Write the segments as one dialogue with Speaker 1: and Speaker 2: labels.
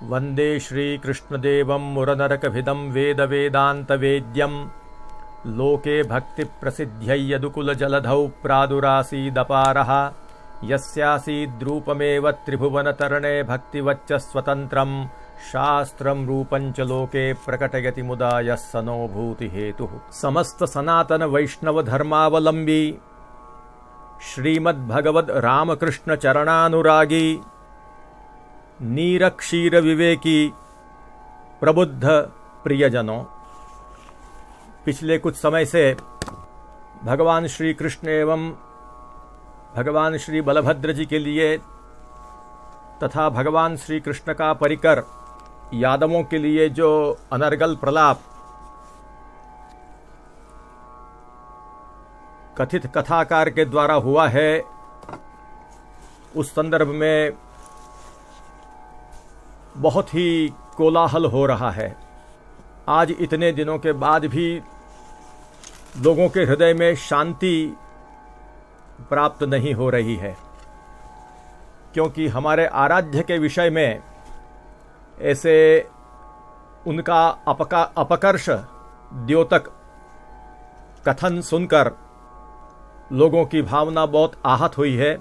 Speaker 1: वंदे श्रीकृष्णदेवं मुरनरकभिदं वेदवेदान्तवेद्यं लोके भक्तिप्रसिद्ध्यै यदुकुलजलधौ प्रादुरासीदपारः यस्यासीद्रूपमेव त्रिभुवनतरणे भक्तिवच्च स्वतन्त्रं शास्त्रं रूपं च लोके प्रकटयति मुदा यः स नो भूतिहेतुः। समस्त सनातन वैष्णव धर्मावलंबी श्रीमद्भगवद रामकृष्ण चरणानुरागी नीरक्षीर विवेकी प्रबुद्ध प्रियजनों, पिछले कुछ समय से भगवान श्री कृष्ण एवं भगवान श्री बलभद्र जी के लिए तथा भगवान श्री कृष्ण का परिकर यादवों के लिए जो अनर्गल प्रलाप कथित कथाकार के द्वारा हुआ है, उस संदर्भ में बहुत ही कोलाहल हो रहा है। आज इतने दिनों के बाद भी लोगों के हृदय में शांति प्राप्त नहीं हो रही है, क्योंकि हमारे आराध्य के विषय में ऐसे उनका अपकर्ष द्योतक कथन सुनकर लोगों की भावना बहुत आहत हुई है।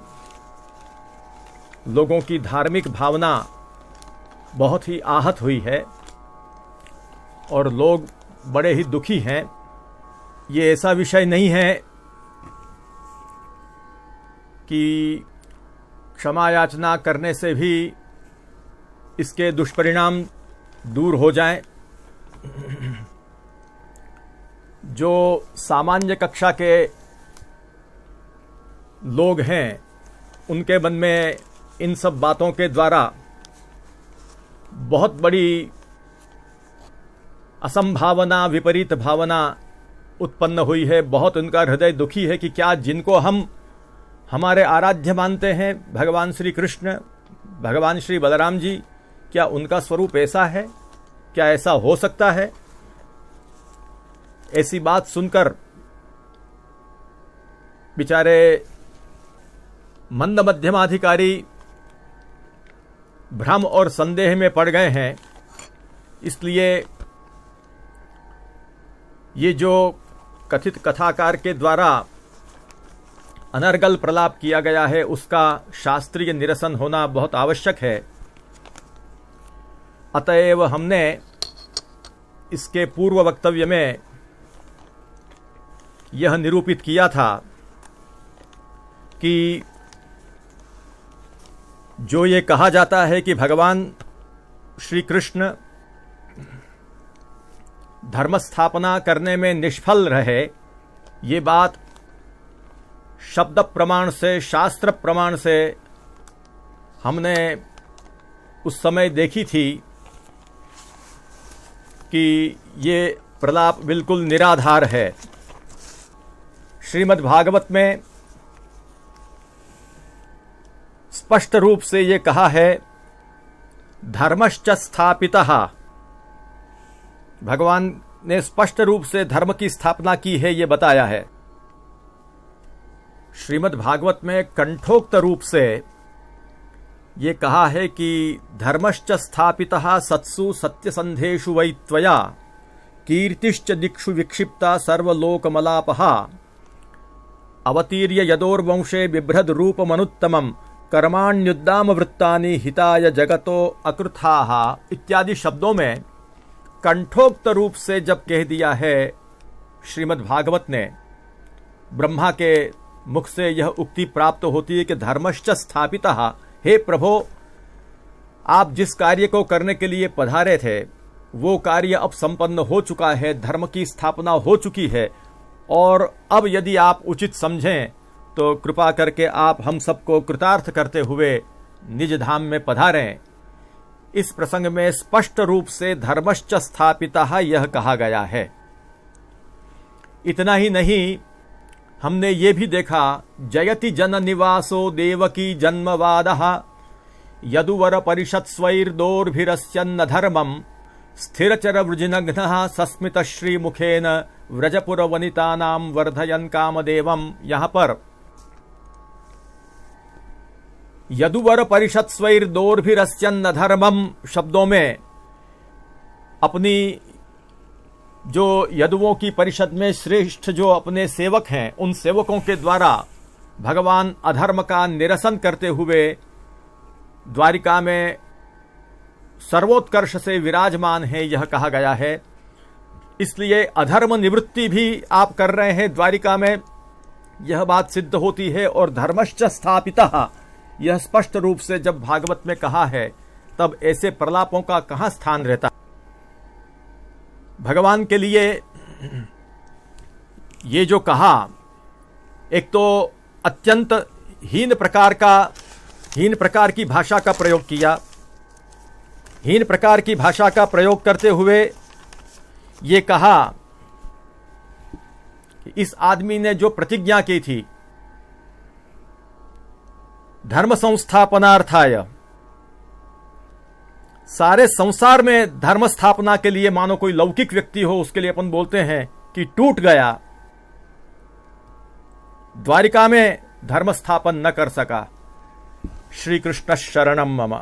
Speaker 1: लोगों की धार्मिक भावना बहुत ही आहत हुई है और लोग बड़े ही दुखी हैं। ये ऐसा विषय नहीं है कि क्षमा याचना करने से भी इसके दुष्परिणाम दूर हो जाएं। जो सामान्य कक्षा के लोग हैं, उनके मन में इन सब बातों के द्वारा बहुत बड़ी असंभावना, विपरीत भावना उत्पन्न हुई है। बहुत उनका हृदय दुखी है कि क्या जिनको हम हमारे आराध्य मानते हैं, भगवान श्री कृष्ण, भगवान श्री बलराम जी, क्या उनका स्वरूप ऐसा है? क्या ऐसा हो सकता है? ऐसी बात सुनकर बेचारे मंद मध्यमाधिकारी भ्रम और संदेह में पड़ गए हैं। इसलिए ये जो कथित कथाकार के द्वारा अनर्गल प्रलाप किया गया है, उसका शास्त्रीय निरसन होना बहुत आवश्यक है। अतएव हमने इसके पूर्व वक्तव्य में यह निरूपित किया था कि जो ये कहा जाता है कि भगवान श्री कृष्ण धर्म स्थापना करने में निष्फल रहे, ये बात शब्द प्रमाण से, शास्त्र प्रमाण से हमने उस समय देखी थी कि ये प्रलाप बिल्कुल निराधार है। श्रीमद् भागवत में स्पष्ट रूप से ये कहा है, धर्मश्च स्थापितः। भगवान ने स्पष्ट रूप से धर्म की स्थापना की है, ये बताया है। श्रीमद् भागवत में कंठोक्त रूप से ये कहा है कि धर्मश्च स्थापितः सत्सु सत्यसंधेषु वै त्वया कीर्तिश्च दिक्षु विक्षिप्ता सर्वलोकमलापः अवतीर्य यदोर्वंशे बिभ्रद रूपमनुत्तमम् कर्माण्युद्दाम वृत्तानि हिताय जगतो अकृथाः इत्यादि शब्दों में कंठोक्त रूप से जब कह दिया है श्रीमद् भागवत ने, ब्रह्मा के मुख से यह उक्ति प्राप्त होती है कि धर्मश्च स्थापितः, हे प्रभो, आप जिस कार्य को करने के लिए पधारे थे वो कार्य अब संपन्न हो चुका है, धर्म की स्थापना हो चुकी है, और अब यदि आप उचित समझें तो कृपा करके आप हम सबको कृतार्थ करते हुए निज धाम में पधारें। इस प्रसंग में स्पष्ट रूप से धर्मश्च स्थापितः यह कहा गया है। इतना ही नहीं, हमने ये भी देखा, जयति जन निवासो देवकी जन्मवादः यदुवर परिषत्स्वैर्दोर्भिरस्यन्न धर्मम् स्थिरचर वृजिनघ्नः सस्मित श्रीमुखेन व्रजपुर वनितानां वर्धयन् कामदेवम्। यहाँ पर यदुवर परिषद स्वैर्दोर्भिरस्यन्न धर्मम शब्दों में अपनी जो यदुओं की परिषद में श्रेष्ठ जो अपने सेवक हैं, उन सेवकों के द्वारा भगवान अधर्म का निरसन करते हुए द्वारिका में सर्वोत्कर्ष से विराजमान है, यह कहा गया है। इसलिए अधर्म निवृत्ति भी आप कर रहे हैं द्वारिका में, यह बात सिद्ध होती है। और धर्मश्च स्थापितः, यह स्पष्ट रूप से जब भागवत में कहा है, तब ऐसे प्रलापों का कहां स्थान रहता। भगवान के लिए ये जो कहा, एक तो अत्यंत हीन प्रकार की भाषा का प्रयोग किया। हीन प्रकार की भाषा का प्रयोग करते हुए ये कहा कि इस आदमी ने जो प्रतिज्ञा की थी धर्म संस्थापनार्थाय, सारे संसार में धर्म स्थापना के लिए, मानो कोई लौकिक व्यक्ति हो, उसके लिए अपन बोलते हैं कि टूट गया, द्वारिका में धर्म स्थापन न कर सका। श्री कृष्ण शरणम मम।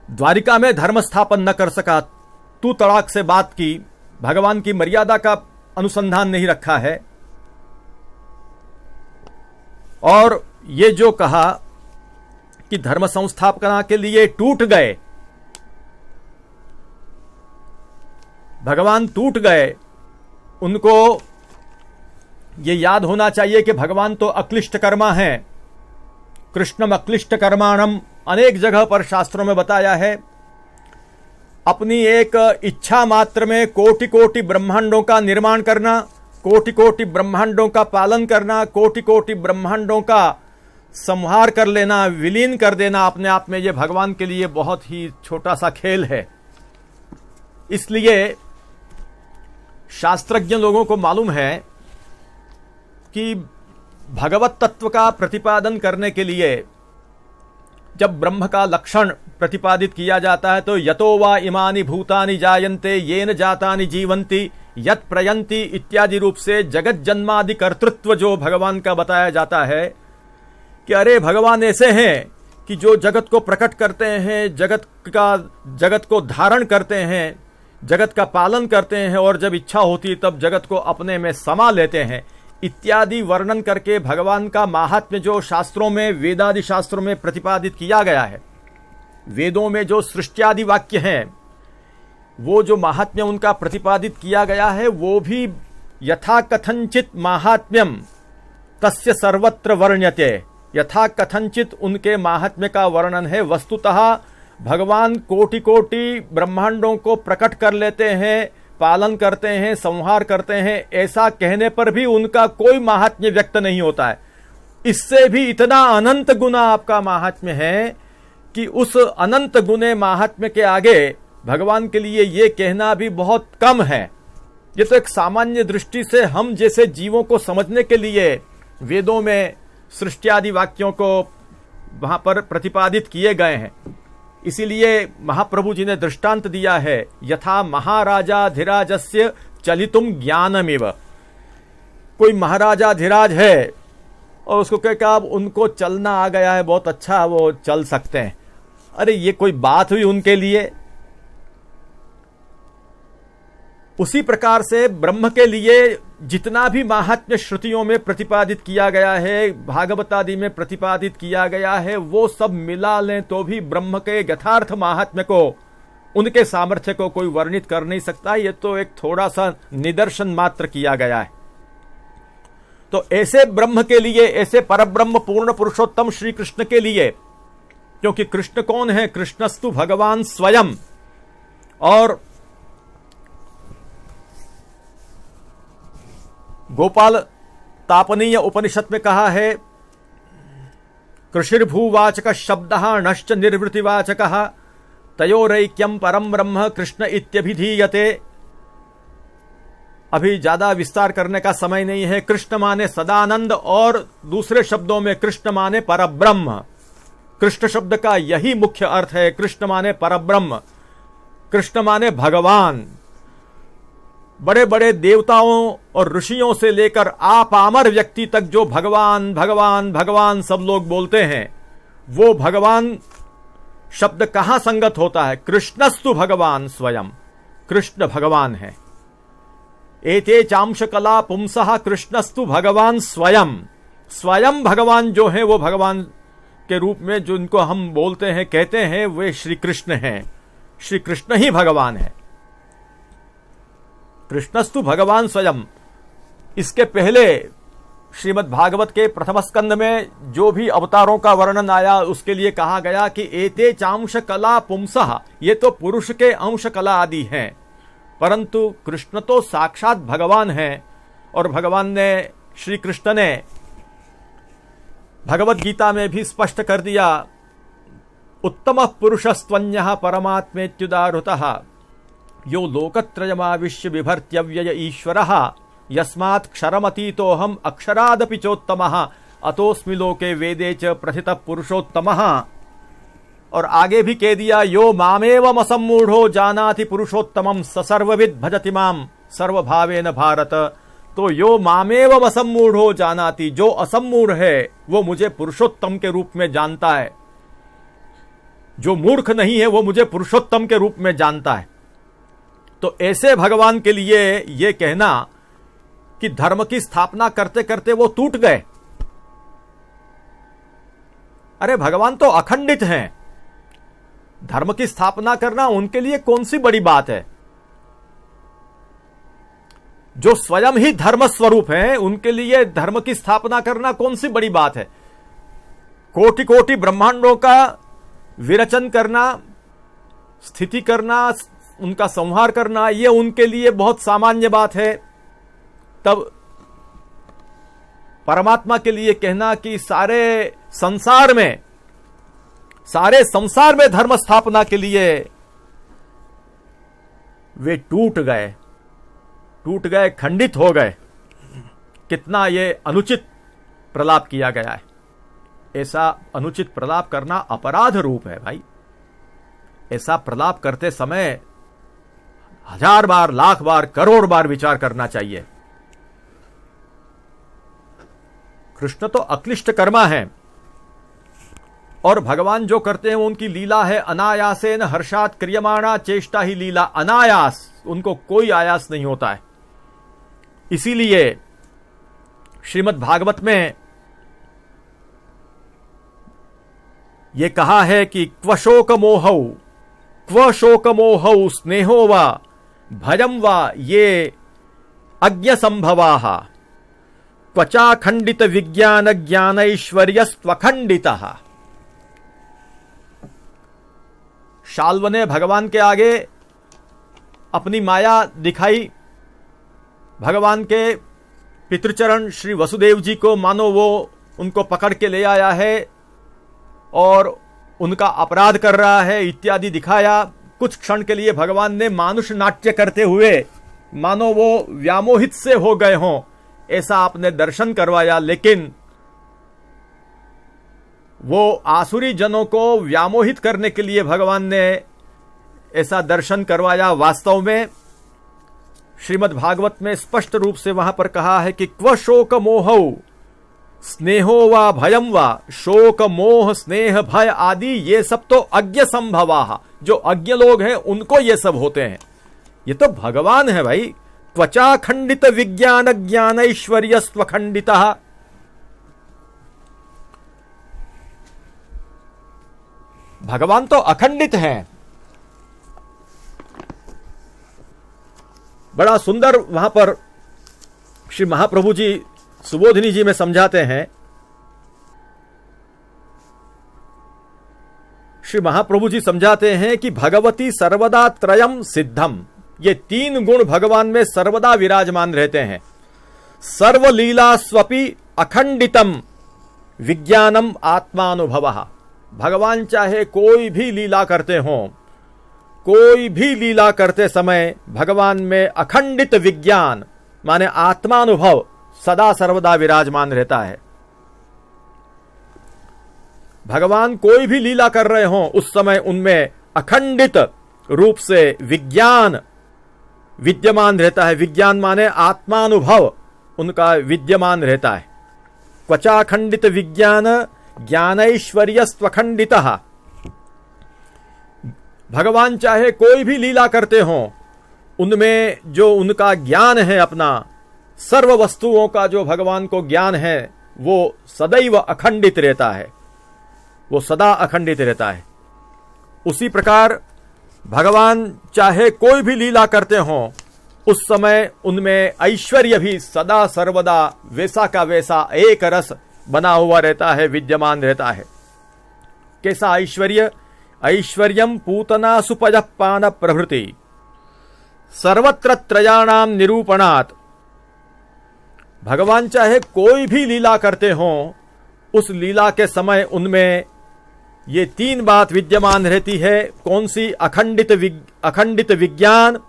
Speaker 1: द्वारिका में धर्म स्थापन न कर सका, तू तड़ाक से बात की, भगवान की मर्यादा का अनुसंधान नहीं रखा है। और ये जो कहा कि धर्म संस्थापना के लिए टूट गए, भगवान टूट गए, उनको ये याद होना चाहिए कि भगवान तो अक्लिष्ट कर्मा हैं। कृष्णम अक्लिष्ट कर्माणम अनेक जगह पर शास्त्रों में बताया है। अपनी एक इच्छा मात्र में कोटि कोटि ब्रह्मांडों का निर्माण करना, कोटि कोटि ब्रह्मांडों का पालन करना, कोटि कोटि ब्रह्मांडों का संहार कर लेना, विलीन कर देना, अपने आप में ये भगवान के लिए बहुत ही छोटा सा खेल है। इसलिए शास्त्रज्ञ लोगों को मालूम है कि भगवत तत्व का प्रतिपादन करने के लिए जब ब्रह्म का लक्षण प्रतिपादित किया जाता है तो यतो वा इमानि भूतानि जायन्ते येन जातानि जीवन्ति यत् प्रयन्ति इत्यादि रूप से जगत जन्मादि कर्तृत्व जो भगवान का बताया जाता है कि अरे भगवान ऐसे हैं कि जो जगत को प्रकट करते हैं, जगत को धारण करते हैं, जगत का पालन करते हैं, और जब इच्छा होती तब जगत को अपने में समा लेते हैं इत्यादि वर्णन करके भगवान का महात्म्य जो शास्त्रों में, वेदादि शास्त्रों में प्रतिपादित किया गया है। वेदों में जो सृष्टियादि वाक्य हैं, वो जो महात्म्य उनका प्रतिपादित किया गया है, वो भी यथा कथंचित महात्म्यम तस्य सर्वत्र वर्ण्यते। यथा कथंचित उनके महात्म्य का वर्णन है। वस्तुतः भगवान कोटि कोटि ब्रह्मांडों को प्रकट कर लेते हैं, पालन करते हैं, संहार करते हैं, ऐसा कहने पर भी उनका कोई महात्म्य व्यक्त नहीं होता है। इससे भी इतना अनंत गुना आपका महात्म्य है कि उस अनंत गुने महात्म्य के आगे भगवान के लिए ये कहना भी बहुत कम है। ये तो एक सामान्य दृष्टि से हम जैसे जीवों को समझने के लिए वेदों में सृष्टि आदि वाक्यों को वहां पर प्रतिपादित किए गए हैं। इसीलिए महाप्रभु जी ने दृष्टांत दिया है, यथा महाराजाधिराजस्य चलितुम ज्ञानमिव। कोई महाराजाधिराज है और उसको कहे कि अब उनको चलना आ गया है, बहुत अच्छा, वो चल सकते हैं। अरे ये कोई बात हुई उनके लिए? उसी प्रकार से ब्रह्म के लिए जितना भी महात्म्य श्रुतियों में प्रतिपादित किया गया है, भागवत आदि में प्रतिपादित किया गया है, वो सब मिला लें तो भी ब्रह्म के यथार्थ महात्म्य को, उनके सामर्थ्य को कोई वर्णित कर नहीं सकता। ये तो एक थोड़ा सा निदर्शन मात्र किया गया है। तो ऐसे ब्रह्म के लिए, ऐसे परब्रह्म पूर्ण पुरुषोत्तम श्री कृष्ण के लिए, क्योंकि कृष्ण कौन है? कृष्णस्तु भगवान स्वयं। और गोपाल तापनीय उपनिषद में कहा है, कृषिर्भूवाचक शब्दः नश्च निर्वृतिवाचकः तयोरैक्यम परम ब्रह्म कृष्ण इत्यभिधीयते। अभी ज्यादा विस्तार करने का समय नहीं है। कृष्ण माने सदानंद और दूसरे शब्दों में कृष्ण माने परब्रह्म। कृष्ण शब्द का यही मुख्य अर्थ है। कृष्ण माने परब्रह्म, कृष्ण माने भगवान। बड़े बड़े देवताओं और ऋषियों से लेकर आपामर व्यक्ति तक जो भगवान भगवान भगवान सब लोग बोलते हैं, वो भगवान शब्द कहां संगत होता है? कृष्णस्तु भगवान स्वयं, कृष्ण भगवान है। एते चांश कला पुंसः कृष्णस्तु भगवान स्वयं, स्वयं भगवान जो है वो भगवान के रूप में जो इनको हम बोलते हैं, कहते हैं, वे श्री कृष्ण हैं। श्री कृष्ण ही भगवान है। कृष्णस्तु भगवान स्वयं। इसके पहले श्रीमद् भागवत के प्रथम स्कंद में जो भी अवतारों का वर्णन आया, उसके लिए कहा गया कि एते चांश कला पुंसः, ये तो पुरुष के अंश कला आदि हैं, परंतु कृष्ण तो साक्षात भगवान है। और भगवान ने, श्री कृष्ण ने भगवत गीता में भी स्पष्ट कर दिया, उत्तम पुरुषस्त्वन्यः परमात्मेत्युदाहृतः यो लोकत्रयमाविश्य बिभर्त्यव्यय ईश्वरः यस्मात् क्षरमतीतोऽहम् अक्षरादपि चोत्तमः अतोऽस्मि लोके वेदे च प्रथितः पुरुषोत्तमः। और आगे भी कह दिया, यो मामेवमसम्मूढ़ो जानाति पुरुषोत्तमं स सर्वविद् भजति मां सर्वभावेन भारत। तो यो मामेवमसम्मूढ़ो जानाति, जो असम्मूढ़ है वो मुझे पुरुषोत्तम के रूप में जानता है। जो मूर्ख नहीं है वो मुझे पुरुषोत्तम के रूप में जानता है। तो ऐसे भगवान के लिए ये कहना कि धर्म की स्थापना करते करते वो टूट गए, अरे भगवान तो अखंडित हैं। धर्म की स्थापना करना उनके लिए कौन सी बड़ी बात है? जो स्वयं ही धर्म स्वरूप हैं, उनके लिए धर्म की स्थापना करना कौन सी बड़ी बात है? कोटि कोटि ब्रह्मांडों का विरचन करना, स्थिति करना, उनका संहार करना, यह उनके लिए बहुत सामान्य बात है। तब परमात्मा के लिए कहना कि सारे संसार में धर्म स्थापना के लिए वे टूट गए, खंडित हो गए, कितना ये अनुचित प्रलाप किया गया है। ऐसा अनुचित प्रलाप करना अपराध रूप है भाई। ऐसा प्रलाप करते समय 1000 बार, लाख बार, करोड़ बार विचार करना चाहिए। कृष्ण तो अक्लिष्ट कर्मा है, और भगवान जो करते हैं उनकी लीला है अनायासेन हर्षात क्रियमाणा चेष्टा ही लीला। अनायास, उनको कोई आयास नहीं होता है। इसीलिए श्रीमद् भागवत में यह कहा है कि क्व शोक मोहौ स्नेहो वा भयम वा ये अज्ञ संभवाः क्वचा खंडित विज्ञान ज्ञानैश्वर्यस्त्वखंडितः। शाल्व ने भगवान के आगे अपनी माया दिखाई। भगवान के पितृचरण श्री वसुदेव जी को मानो वो उनको पकड़ के ले आया है और उनका अपराध कर रहा है इत्यादि दिखाया। कुछ क्षण के लिए भगवान ने मानुष नाट्य करते हुए मानो वो व्यामोहित से हो गए हों, ऐसा आपने दर्शन करवाया। लेकिन वो आसुरी जनों को व्यामोहित करने के लिए भगवान ने ऐसा दर्शन करवाया। वास्तव में श्रीमद् भागवत में स्पष्ट रूप से वहां पर कहा है कि क्व शोक मोहौ स्नेहो वा भयम वा। शोक मोह स्नेह भय आदि ये सब तो अज्ञ संभवाः, जो अज्ञ लोग हैं उनको ये सब होते हैं। ये तो भगवान है भाई। त्वचा खंडित विज्ञान ज्ञानैश्वर्यस्त्व खंडितः। भगवान तो अखंडित हैं। बड़ा सुंदर वहां पर श्री महाप्रभु जी सुबोधिनी जी में समझाते हैं। श्री महाप्रभु जी समझाते हैं कि भगवती सर्वदा त्रयम सिद्धम। ये 3 गुण भगवान में सर्वदा विराजमान रहते हैं। सर्वलीला स्वपि अखंडितम विज्ञानम आत्मानुभवः। भगवान चाहे कोई भी लीला करते हों, कोई भी लीला करते समय भगवान में अखंडित विज्ञान माने आत्मानुभव सदा सर्वदा विराजमान रहता है। भगवान कोई भी लीला कर रहे हों, उस समय उनमें अखंडित रूप से विज्ञान विद्यमान रहता है। विज्ञान माने आत्मानुभव उनका विद्यमान रहता है। क्वचाखंडित विज्ञान ज्ञानैश्वर्य स्वखंडितः। भगवान चाहे कोई भी लीला करते हों, उनमें जो उनका ज्ञान है, अपना सर्व वस्तुओं का जो भगवान को ज्ञान है, वो सदैव अखंडित रहता है, वो सदा अखंडित रहता है। उसी प्रकार भगवान चाहे कोई भी लीला करते हों, उस समय उनमें ऐश्वर्य भी सदा सर्वदा वैसा का वैसा एक रस बना हुआ रहता है, विद्यमान रहता है। कैसा ऐश्वर्य? ऐश्वर्यम पूतना सुपज पान प्रभृति सर्वत्र त्रयाणाम निरूपणात्। भगवान चाहे कोई भी लीला करते हों, उस लीला के समय उनमें ये तीन बात विद्यमान रहती है। कौन सी? अखंडित विज्ञान,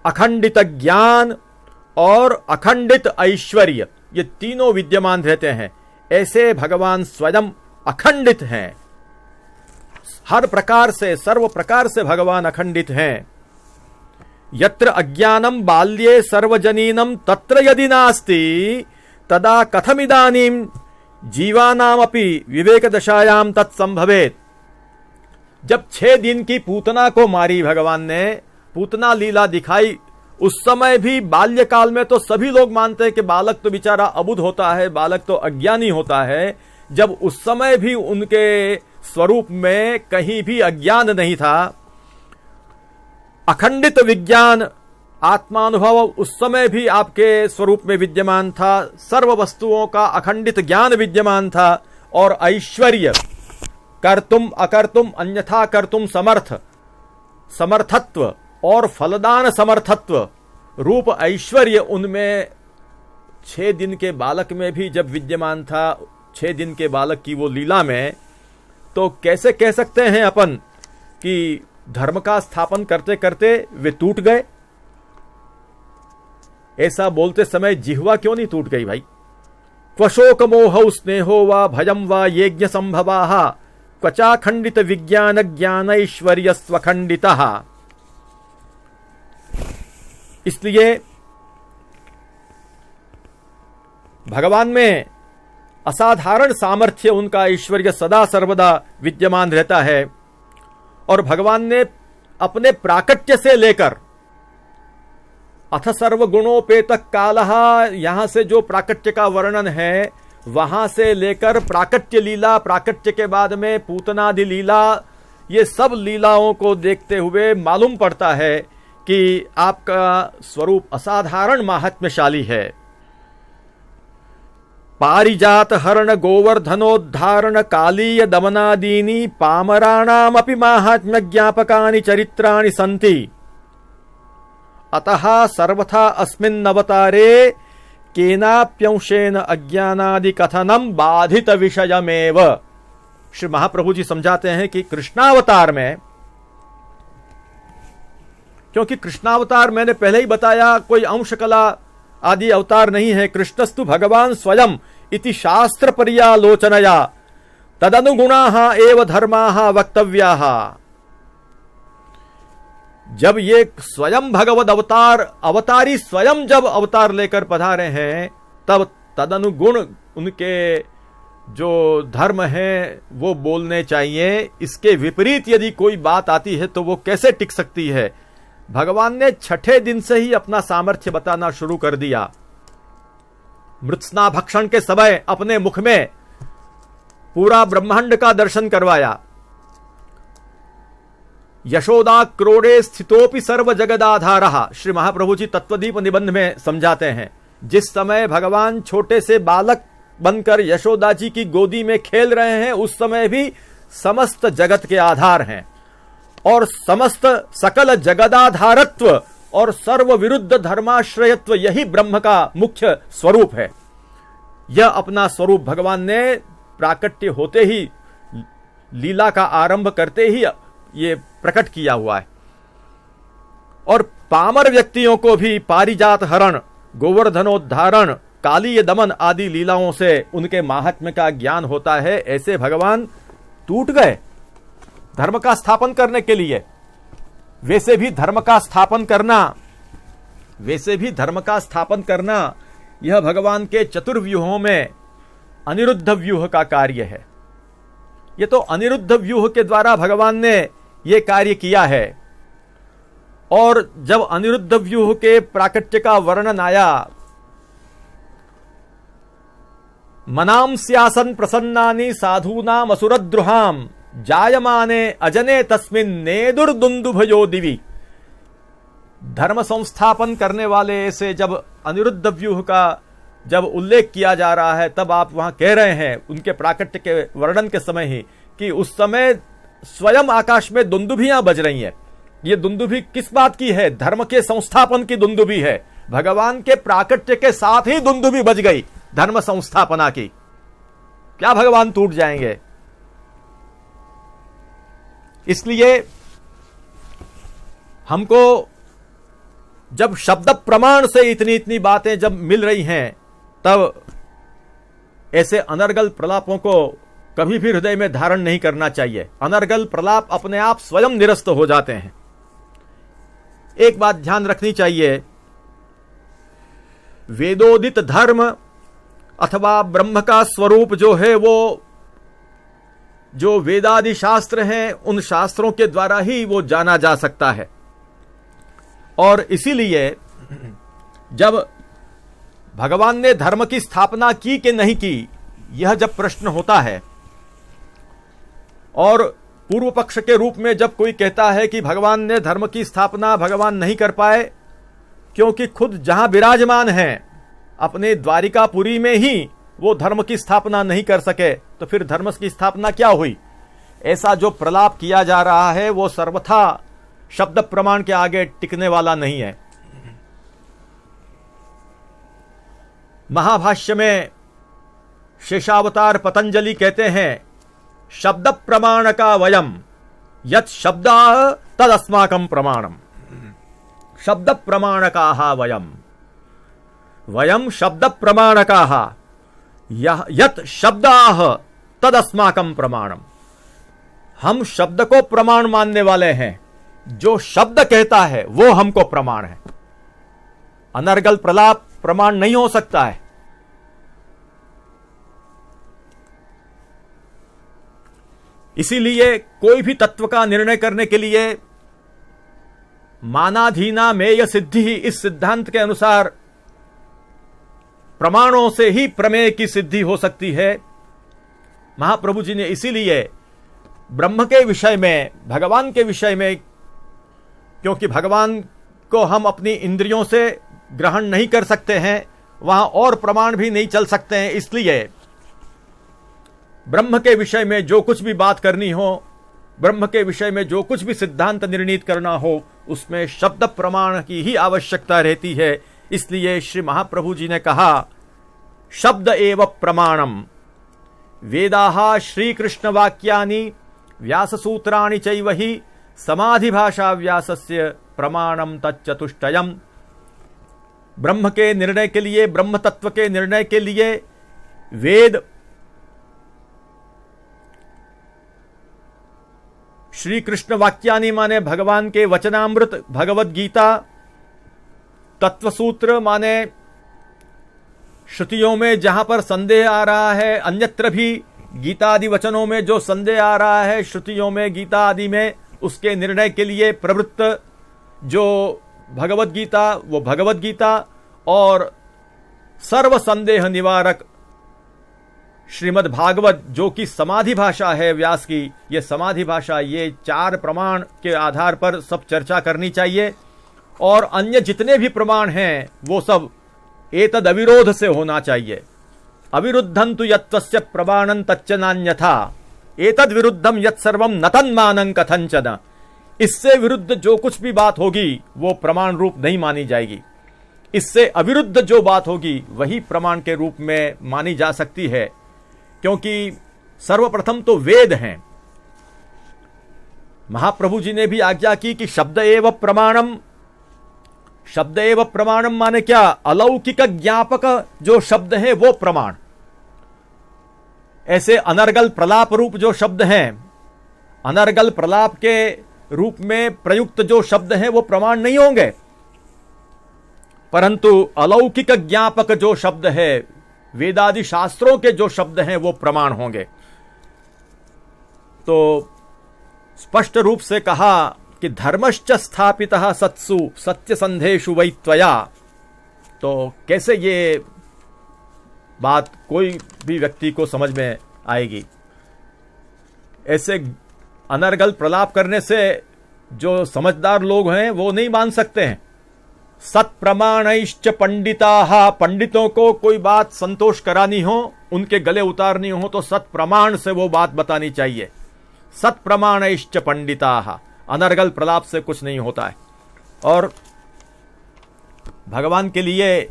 Speaker 1: अखंडित ज्ञान और अखंडित ऐश्वर्य। ये तीनों विद्यमान रहते हैं। ऐसे भगवान स्वयं अखंडित हैं, हर प्रकार से, सर्व प्रकार से भगवान अखंडित हैं। यत्र अज्ञानम बाल्ये सर्वजनीनम तत्र यदि नास्ति तदा कथमिदानीं जीवानामपि विवेक दशायाम तत्संभवेत। जब 6 दिन की पूतना को मारी भगवान ने, पूतना लीला दिखाई, उस समय भी बाल्यकाल में तो सभी लोग मानते हैं कि बालक तो बेचारा अबुध होता है, बालक तो अज्ञानी होता है। जब उस समय भी उनके स्वरूप में कहीं भी अज्ञान नहीं था, अखंडित विज्ञान आत्मानुभव उस समय भी आपके स्वरूप में विद्यमान था, सर्व वस्तुओं का अखंडित ज्ञान विद्यमान था, और ऐश्वर्य कर्तुम अकर्तुम अन्यथा कर्तुम समर्थत्व और फलदान समर्थत्व रूप ऐश्वर्य उनमें 6 दिन के बालक में भी जब विद्यमान था, 6 दिन के बालक की वो लीला में, तो कैसे कह सकते हैं अपन कि धर्म का स्थापन करते करते वे टूट गए? ऐसा बोलते समय जिह्वा क्यों नहीं टूट गई भाई? क्वशोक मोह स्नेहो वा भयम वा यज्ञ संभवाः क्वचाखंडित विज्ञान ज्ञानैश्वर्य स्वखंडितः। इसलिए भगवान में असाधारण सामर्थ्य, उनका ऐश्वर्य सदा सर्वदा विद्यमान रहता है। और भगवान ने अपने प्राकट्य से लेकर अथ सर्वगुणोपेत कालः, यहां से जो प्राकट्य का वर्णन है, वहां से लेकर प्राकट्य लीला, प्राकट्य के बाद में पूतनादि लीला, ये सब लीलाओं को देखते हुए मालूम पड़ता है कि आपका स्वरूप असाधारण महात्म्यशाली है। पारिजात हरण गोवर्धनोद्धारण कालीय दमनादीनि पामराणामपि माहात्म्य ज्ञापकानि चरित्राणि सन्ति। अतः सर्वथा अस्मिन् अवतारे केनाप्यंशेन अज्ञानादि कथनम बाधित विषयमेव। श्री महाप्रभु जी समझाते हैं कि कृष्णावतार में, क्योंकि कृष्णावतार मैंने पहले ही बताया कोई अंश कला आदि अवतार नहीं है। कृष्णस्तु भगवान स्वयं इति शास्त्र पर्यालोचनया तदनुगुणाः एव धर्माः वक्तव्याः। जब ये स्वयं भगवद अवतारी स्वयं जब अवतार लेकर पधारे हैं, तब तदनुगुण उनके जो धर्म है वो बोलने चाहिए। इसके विपरीत यदि कोई बात आती है तो वो कैसे टिक सकती है? भगवान ने 6ठे दिन से ही अपना सामर्थ्य बताना शुरू कर दिया। मृत्स्ना भक्षण के समय अपने मुख में पूरा ब्रह्मांड का दर्शन करवाया। यशोदा क्रोड़े स्थितोपि सर्व जगदाधारः, श्री महाप्रभु जी तत्वदीप निबंध में समझाते हैं। जिस समय भगवान छोटे से बालक बनकर यशोदा जी की गोदी में खेल रहे हैं, उस समय भी समस्त जगत के आधार हैं, और समस्त सकल जगदाधारत्व और सर्व विरुद्ध धर्माश्रयत्व यही ब्रह्म का मुख्य स्वरूप है। यह अपना स्वरूप भगवान ने प्राकट्य होते ही, लीला का आरंभ करते ही ये प्रकट किया हुआ है। और पामर व्यक्तियों को भी पारिजात हरण, गोवर्धनोद्धारण, कालीय दमन आदि लीलाओं से उनके महात्म्य का ज्ञान होता है। ऐसे भगवान टूट गए धर्म का स्थापन करने के लिए। वैसे भी धर्म का स्थापन करना वैसे भी धर्म का स्थापन करना यह भगवान के चतुर्व्यूहों में अनिरुद्ध व्यूह का कार्य है। ये तो अनिरुद्ध व्यूह के द्वारा भगवान ने यह कार्य किया है। और जब अनिरुद्ध व्यूह के प्राकट्य का वर्णन आया, मनांस्यासन प्रसन्नानि साधूनाम असुरद्रुहाम जायमाने अजने तस्मिन् नेदुर्दुन्दुभयो दिवि। धर्म संस्थापन करने वाले से जब अनिरुद्ध व्यूह का जब उल्लेख किया जा रहा है, तब आप वहां कह रहे हैं उनके प्राकट्य के वर्णन के समय ही कि उस समय स्वयं आकाश में दुंदुभियां बज रही हैं। ये दुंदुभी किस बात की है? धर्म के संस्थापन की दुंदुभी है। भगवान के प्राकट्य के साथ ही दुंदुभी बज गई धर्म संस्थापना की। क्या भगवान टूट जाएंगे? इसलिए हमको जब शब्द प्रमाण से इतनी इतनी बातें जब मिल रही हैं, तब ऐसे अनर्गल प्रलापों को कभी भी हृदय में धारण नहीं करना चाहिए। अनर्गल प्रलाप अपने आप स्वयं निरस्त हो जाते हैं। एक बात ध्यान रखनी चाहिए, वेदोदित धर्म अथवा ब्रह्म का स्वरूप जो है, वो जो वेदादि शास्त्र हैं, उन शास्त्रों के द्वारा ही वो जाना जा सकता है। और इसीलिए जब भगवान ने धर्म की स्थापना की कि नहीं की, यह जब प्रश्न होता है, और पूर्व पक्ष के रूप में जब कोई कहता है कि भगवान ने धर्म की स्थापना भगवान नहीं कर पाए, क्योंकि खुद जहां विराजमान हैं अपने द्वारिकापुरी में ही वो धर्म की स्थापना नहीं कर सके, तो फिर धर्म की स्थापना क्या हुई? ऐसा जो प्रलाप किया जा रहा है वो सर्वथा शब्द प्रमाण के आगे टिकने वाला नहीं है। महाभाष्य में शेषावतार पतंजलि कहते हैं, शब्द प्रमाण का वयम यत शब्द तदस्माकं प्रमाणम। शब्द प्रमाण का वयम वयम शब्द प्रमाण का यत शब्द तदस्माकं प्रमाणम। हम शब्द को प्रमाण मानने वाले हैं, जो शब्द कहता है वो हमको प्रमाण है। अनर्गल प्रलाप प्रमाण नहीं हो सकता है। इसीलिए कोई भी तत्व का निर्णय करने के लिए मानाधीना मेय सिद्धि, इस सिद्धांत के अनुसार प्रमाणों से ही प्रमेय की सिद्धि हो सकती है। महाप्रभु जी ने इसीलिए ब्रह्म के विषय में, भगवान के विषय में, क्योंकि भगवान को हम अपनी इंद्रियों से ग्रहण नहीं कर सकते हैं, वहां और प्रमाण भी नहीं चल सकते हैं, इसलिए ब्रह्म के विषय में जो कुछ भी बात करनी हो, ब्रह्म के विषय में जो कुछ भी सिद्धांत निर्णीत करना हो, उसमें शब्द प्रमाण की ही आवश्यकता रहती है। इसलिए श्री महाप्रभु जी ने कहा, शब्द एव प्रमाणम वेदाः श्रीकृष्ण वाक्यानि व्यास सूत्राणि चैव हि समाधि भाषा व्यासस्य प्रमाणम तच्चतुष्टयम्। ब्रह्म के निर्णय के लिए, ब्रह्म तत्व के निर्णय के लिए वेद, श्री कृष्ण वाक्यानि माने भगवान के वचनामृत भगवत गीता, तत्वसूत्र माने श्रुतियों में जहां पर संदेह आ रहा है, अन्यत्र भी गीता आदि वचनों में जो संदेह आ रहा है, श्रुतियों में, गीता आदि में, उसके निर्णय के लिए प्रवृत्त जो भगवत गीता, वो भगवत गीता, और सर्व संदेह निवारक श्रीमद् भागवत जो कि समाधि भाषा है व्यास की, ये समाधि भाषा, ये चार प्रमाण के आधार पर सब चर्चा करनी चाहिए। और अन्य जितने भी प्रमाण हैं वो सब एतद अविरोध से होना चाहिए। अविरुद्धं तु यत्तस्य प्रमाणं तच्च नान्यथा एतद विरुद्धम यत्सर्वं न तन्मानं कथंचन। इससे विरुद्ध जो कुछ भी बात होगी वो प्रमाण रूप नहीं मानी जाएगी। इससे अविरुद्ध जो बात होगी वही प्रमाण के रूप में मानी जा सकती है, क्योंकि सर्वप्रथम तो वेद हैं। महाप्रभु जी ने भी आज्ञा की कि शब्द एव प्रमाणम। शब्द एव प्रमाणम माने क्या? अलौकिक ज्ञापक जो शब्द है वो प्रमाण। ऐसे अनर्गल प्रलाप रूप जो शब्द हैं, अनर्गल प्रलाप के रूप में प्रयुक्त जो शब्द हैं वो प्रमाण नहीं होंगे। परंतु अलौकिक ज्ञापक जो शब्द है, वेदादि शास्त्रों के जो शब्द हैं, वो प्रमाण होंगे। तो स्पष्ट रूप से कहा कि धर्मश्च स्थापितः सत्सु सत्य संधेषु वै त्वया। तो कैसे ये बात कोई भी व्यक्ति को समझ में आएगी? ऐसे अनर्गल प्रलाप करने से जो समझदार लोग हैं वो नहीं मान सकते हैं। सत प्रमाणैश्च पंडिताः, पंडितों को कोई बात संतोष करानी हो, उनके गले उतारनी हो तो सत प्रमाण से वो बात बतानी चाहिए। सत प्रमाणैश्च पंडिताः, अनर्गल प्रलाप से कुछ नहीं होता है। और भगवान के लिए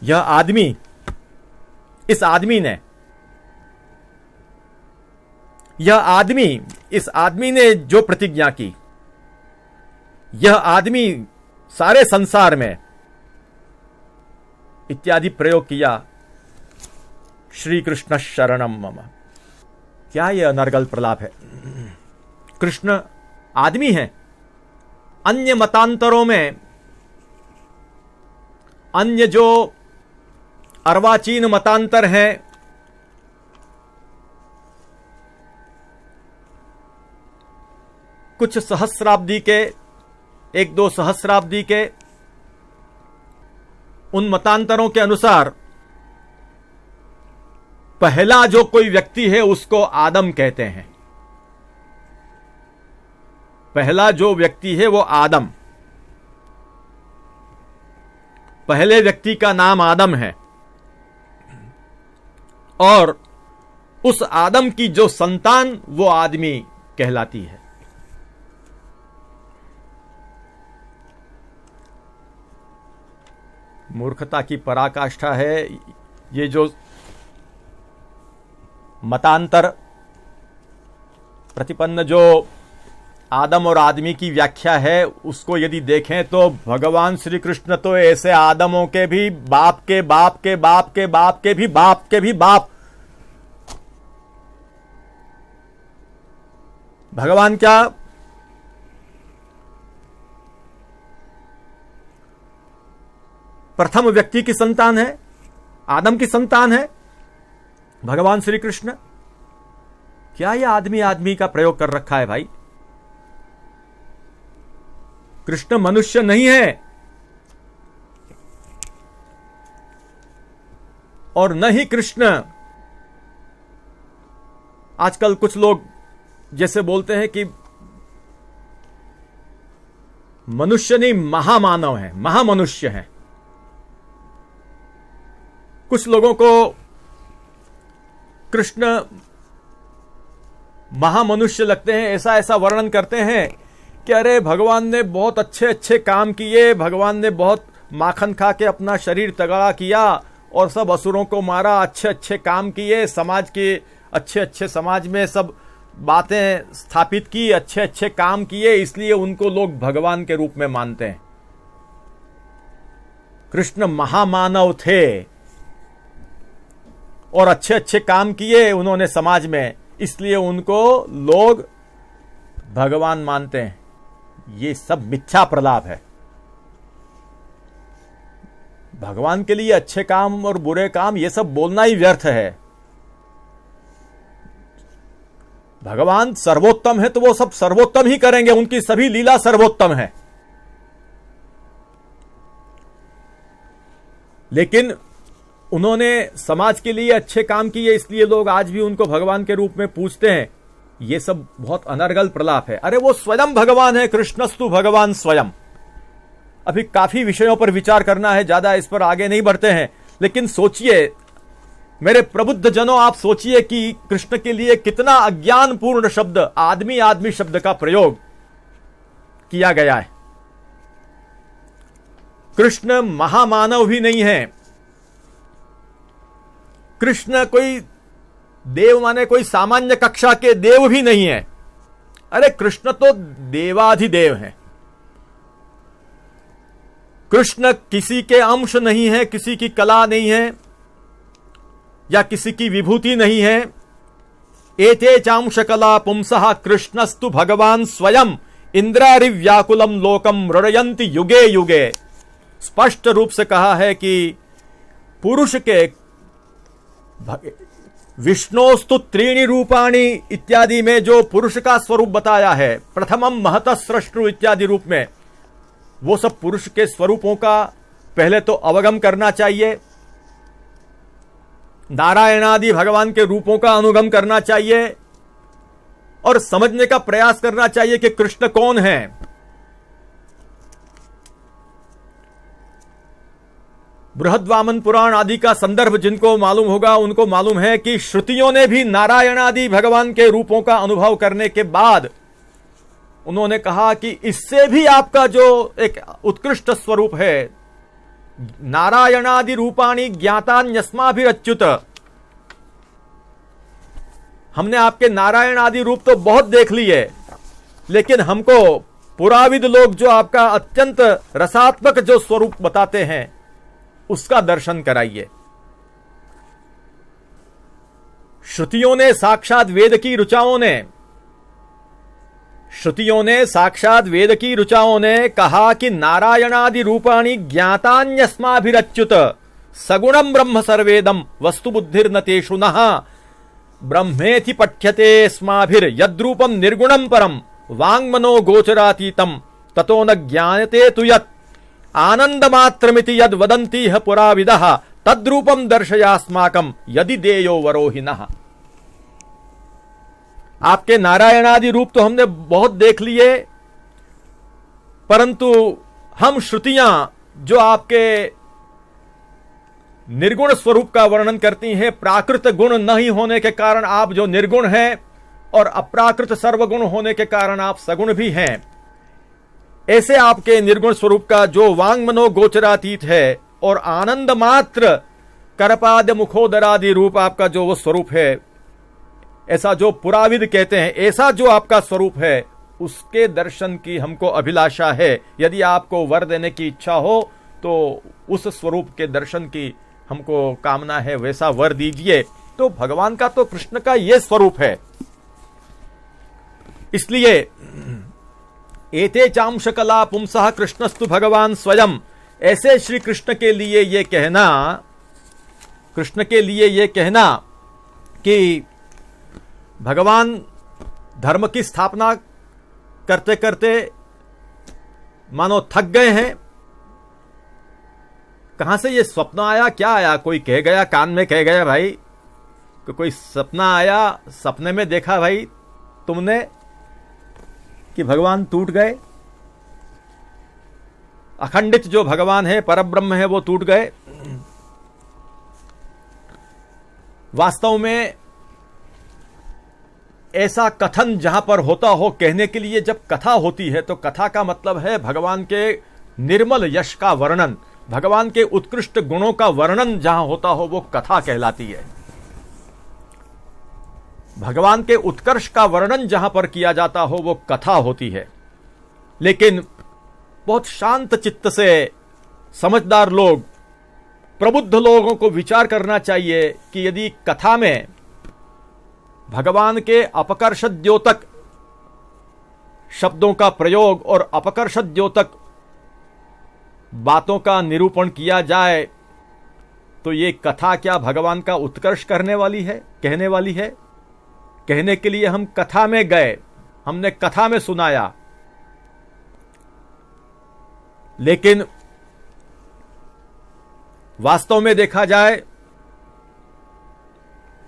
Speaker 1: यह आदमी, इस आदमी ने जो प्रतिज्ञा की, यह आदमी सारे संसार में इत्यादि प्रयोग किया, श्री कृष्ण शरणम मम। क्या यह अनर्गल प्रलाप है? कृष्ण आदमी है। अन्य मतांतरों में, अन्य जो अर्वाचीन मतांतर हैं, कुछ सहस्राब्दी के, एक दो सहस्राब्दी के, उन मतांतरों के अनुसार पहला जो कोई व्यक्ति है उसको आदम कहते हैं। पहला जो व्यक्ति है वो आदम, पहले व्यक्ति का नाम आदम है। और उस आदम की जो संतान वो आदमी कहलाती है। मूर्खता की पराकाष्ठा है ये जो मतांतर प्रतिपन्न जो आदम और आदमी की व्याख्या है, उसको यदि देखें तो भगवान श्री कृष्ण तो ऐसे आदमों के भी बाप के बाप के बाप के बाप के भी बाप के भी बाप। भगवान क्या प्रथम व्यक्ति की संतान है? आदम की संतान है भगवान श्री कृष्ण। क्या यह आदमी आदमी का प्रयोग कर रखा है भाई? कृष्ण मनुष्य नहीं है और न ही कृष्ण, आजकल कुछ लोग जैसे बोलते हैं कि मनुष्य नहीं महामानव है, महामनुष्य है। कुछ लोगों को कृष्ण महामनुष्य लगते हैं, ऐसा ऐसा वर्णन करते हैं कि अरे भगवान ने बहुत अच्छे अच्छे काम किए, भगवान ने बहुत माखन खा के अपना शरीर तगड़ा किया और सब असुरों को मारा, अच्छे अच्छे काम किए, समाज के अच्छे अच्छे समाज में सब बातें स्थापित की, अच्छे अच्छे काम किए, इसलिए उनको लोग भगवान के रूप में मानते हैं। कृष्ण महामानव थे और अच्छे अच्छे काम किए उन्होंने समाज में, इसलिए उनको लोग भगवान मानते हैं। ये सब मिथ्या प्रलाप है। भगवान के लिए अच्छे काम और बुरे काम ये सब बोलना ही व्यर्थ है। भगवान सर्वोत्तम है तो वो सब सर्वोत्तम ही करेंगे, उनकी सभी लीला सर्वोत्तम है। लेकिन उन्होंने समाज के लिए अच्छे काम किए, इसलिए लोग आज भी उनको भगवान के रूप में पूजते हैं। ये सब बहुत अनर्गल प्रलाप है। अरे वो स्वयं भगवान है, कृष्णस्तु भगवान स्वयं। अभी काफी विषयों पर विचार करना है, ज्यादा इस पर आगे नहीं बढ़ते हैं। लेकिन सोचिए मेरे प्रबुद्ध जनों, आप सोचिए कि कृष्ण के लिए कितना अज्ञानपूर्ण शब्द आदमी आदमी शब्द का प्रयोग किया गया है। कृष्ण महामानव भी नहीं है। कृष्ण कोई देव माने कोई सामान्य कक्षा के देव भी नहीं है। अरे कृष्ण तो देवाधिदेव हैं। कृष्ण किसी के अंश नहीं है, किसी की कला नहीं है या किसी की विभूति नहीं है। एते चांश कला पुंसः कृष्णस्तु भगवान स्वयं। इंद्रारिव्याकुलम लोकम रड़यंति युगे युगे। स्पष्ट रूप से कहा है कि पुरुष के विष्णोस्तु त्रीणि रूपाणि इत्यादि में जो पुरुष का स्वरूप बताया है, प्रथमम महतः सृष्टु इत्यादि रूप में, वो सब पुरुष के स्वरूपों का पहले तो अवगम करना चाहिए, नारायणादि भगवान के रूपों का अनुगम करना चाहिए और समझने का प्रयास करना चाहिए कि कृष्ण कौन है। बृहद्वामन पुराण आदि का संदर्भ जिनको मालूम होगा उनको मालूम है कि श्रुतियों ने भी नारायण आदि भगवान के रूपों का अनुभव करने के बाद उन्होंने कहा कि इससे भी आपका जो एक उत्कृष्ट स्वरूप है, नारायणादि रूपाणि ज्ञातान्यस्माभिरच्युत, हमने आपके नारायण आदि रूप तो बहुत देख लिए, लेकिन हमको पुराविद लोग जो आपका अत्यंत रसात्मक जो स्वरूप बताते हैं उसका दर्शन कराइए। श्रुतियों ने साक्षात वेद की ऋचाओं ने कहा कि नारायणादि रूपाणि ज्ञातान्यस्माभिरच्युत सगुणम ब्रह्म सर्वेदम वस्तु बुद्धिर्न तेषु नः ब्रह्मेति पठ्यते स्माभिर यद्रूपम निर्गुणम परम वाङ्मनो गोचरातीतम ततो न ज्ञायते तु यत् आनंदमात्रमिति यद वदन्ति ह पुराविदः तद्रूपम दर्शयास्माकं यदि देयो वरोहिनः। आपके नारायणादि रूप तो हमने बहुत देख लिए, परंतु हम श्रुतियां जो आपके निर्गुण स्वरूप का वर्णन करती हैं, प्राकृत गुण नहीं होने के कारण आप जो निर्गुण हैं और अप्राकृत सर्वगुण होने के कारण आप सगुण भी हैं, ऐसे आपके निर्गुण स्वरूप का जो वाङ्मनो गोचरातीत है और आनंद मात्र करपाद मुखोदरादि रूप आपका जो वो स्वरूप है, ऐसा जो पुराविद कहते हैं, ऐसा जो आपका स्वरूप है, उसके दर्शन की हमको अभिलाषा है। यदि आपको वर देने की इच्छा हो तो उस स्वरूप के दर्शन की हमको कामना है, वैसा वर दीजिए। तो भगवान का तो कृष्ण का ये स्वरूप है। इसलिए एते चांश कला पुंसः कृष्णस्तु भगवान स्वयं, ऐसे श्री कृष्ण के लिए ये कहना कि भगवान धर्म की स्थापना करते करते मानो थक गए हैं। कहां से ये स्वप्न आया, क्या आया, कोई कह गया, कान में कह गया भाई, कोई सपना आया, सपने में देखा भाई तुमने कि भगवान टूट गए, अखंडित जो भगवान है, परब्रह्म है, वो टूट गए। वास्तव में ऐसा कथन जहां पर होता हो, कहने के लिए जब कथा होती है तो कथा का मतलब है भगवान के निर्मल यश का वर्णन, भगवान के उत्कृष्ट गुणों का वर्णन जहां होता हो वो कथा कहलाती है। भगवान के उत्कर्ष का वर्णन जहां पर किया जाता हो वो कथा होती है। लेकिन बहुत शांत चित्त से समझदार लोग, प्रबुद्ध लोगों को विचार करना चाहिए कि यदि कथा में भगवान के अपकर्षद्योतक शब्दों का प्रयोग और अपकर्षद्योतक बातों का निरूपण किया जाए तो ये कथा क्या भगवान का उत्कर्ष करने वाली है, कहने वाली है? कहने के लिए हम कथा में गए, हमने कथा में सुनाया, लेकिन वास्तव में देखा जाए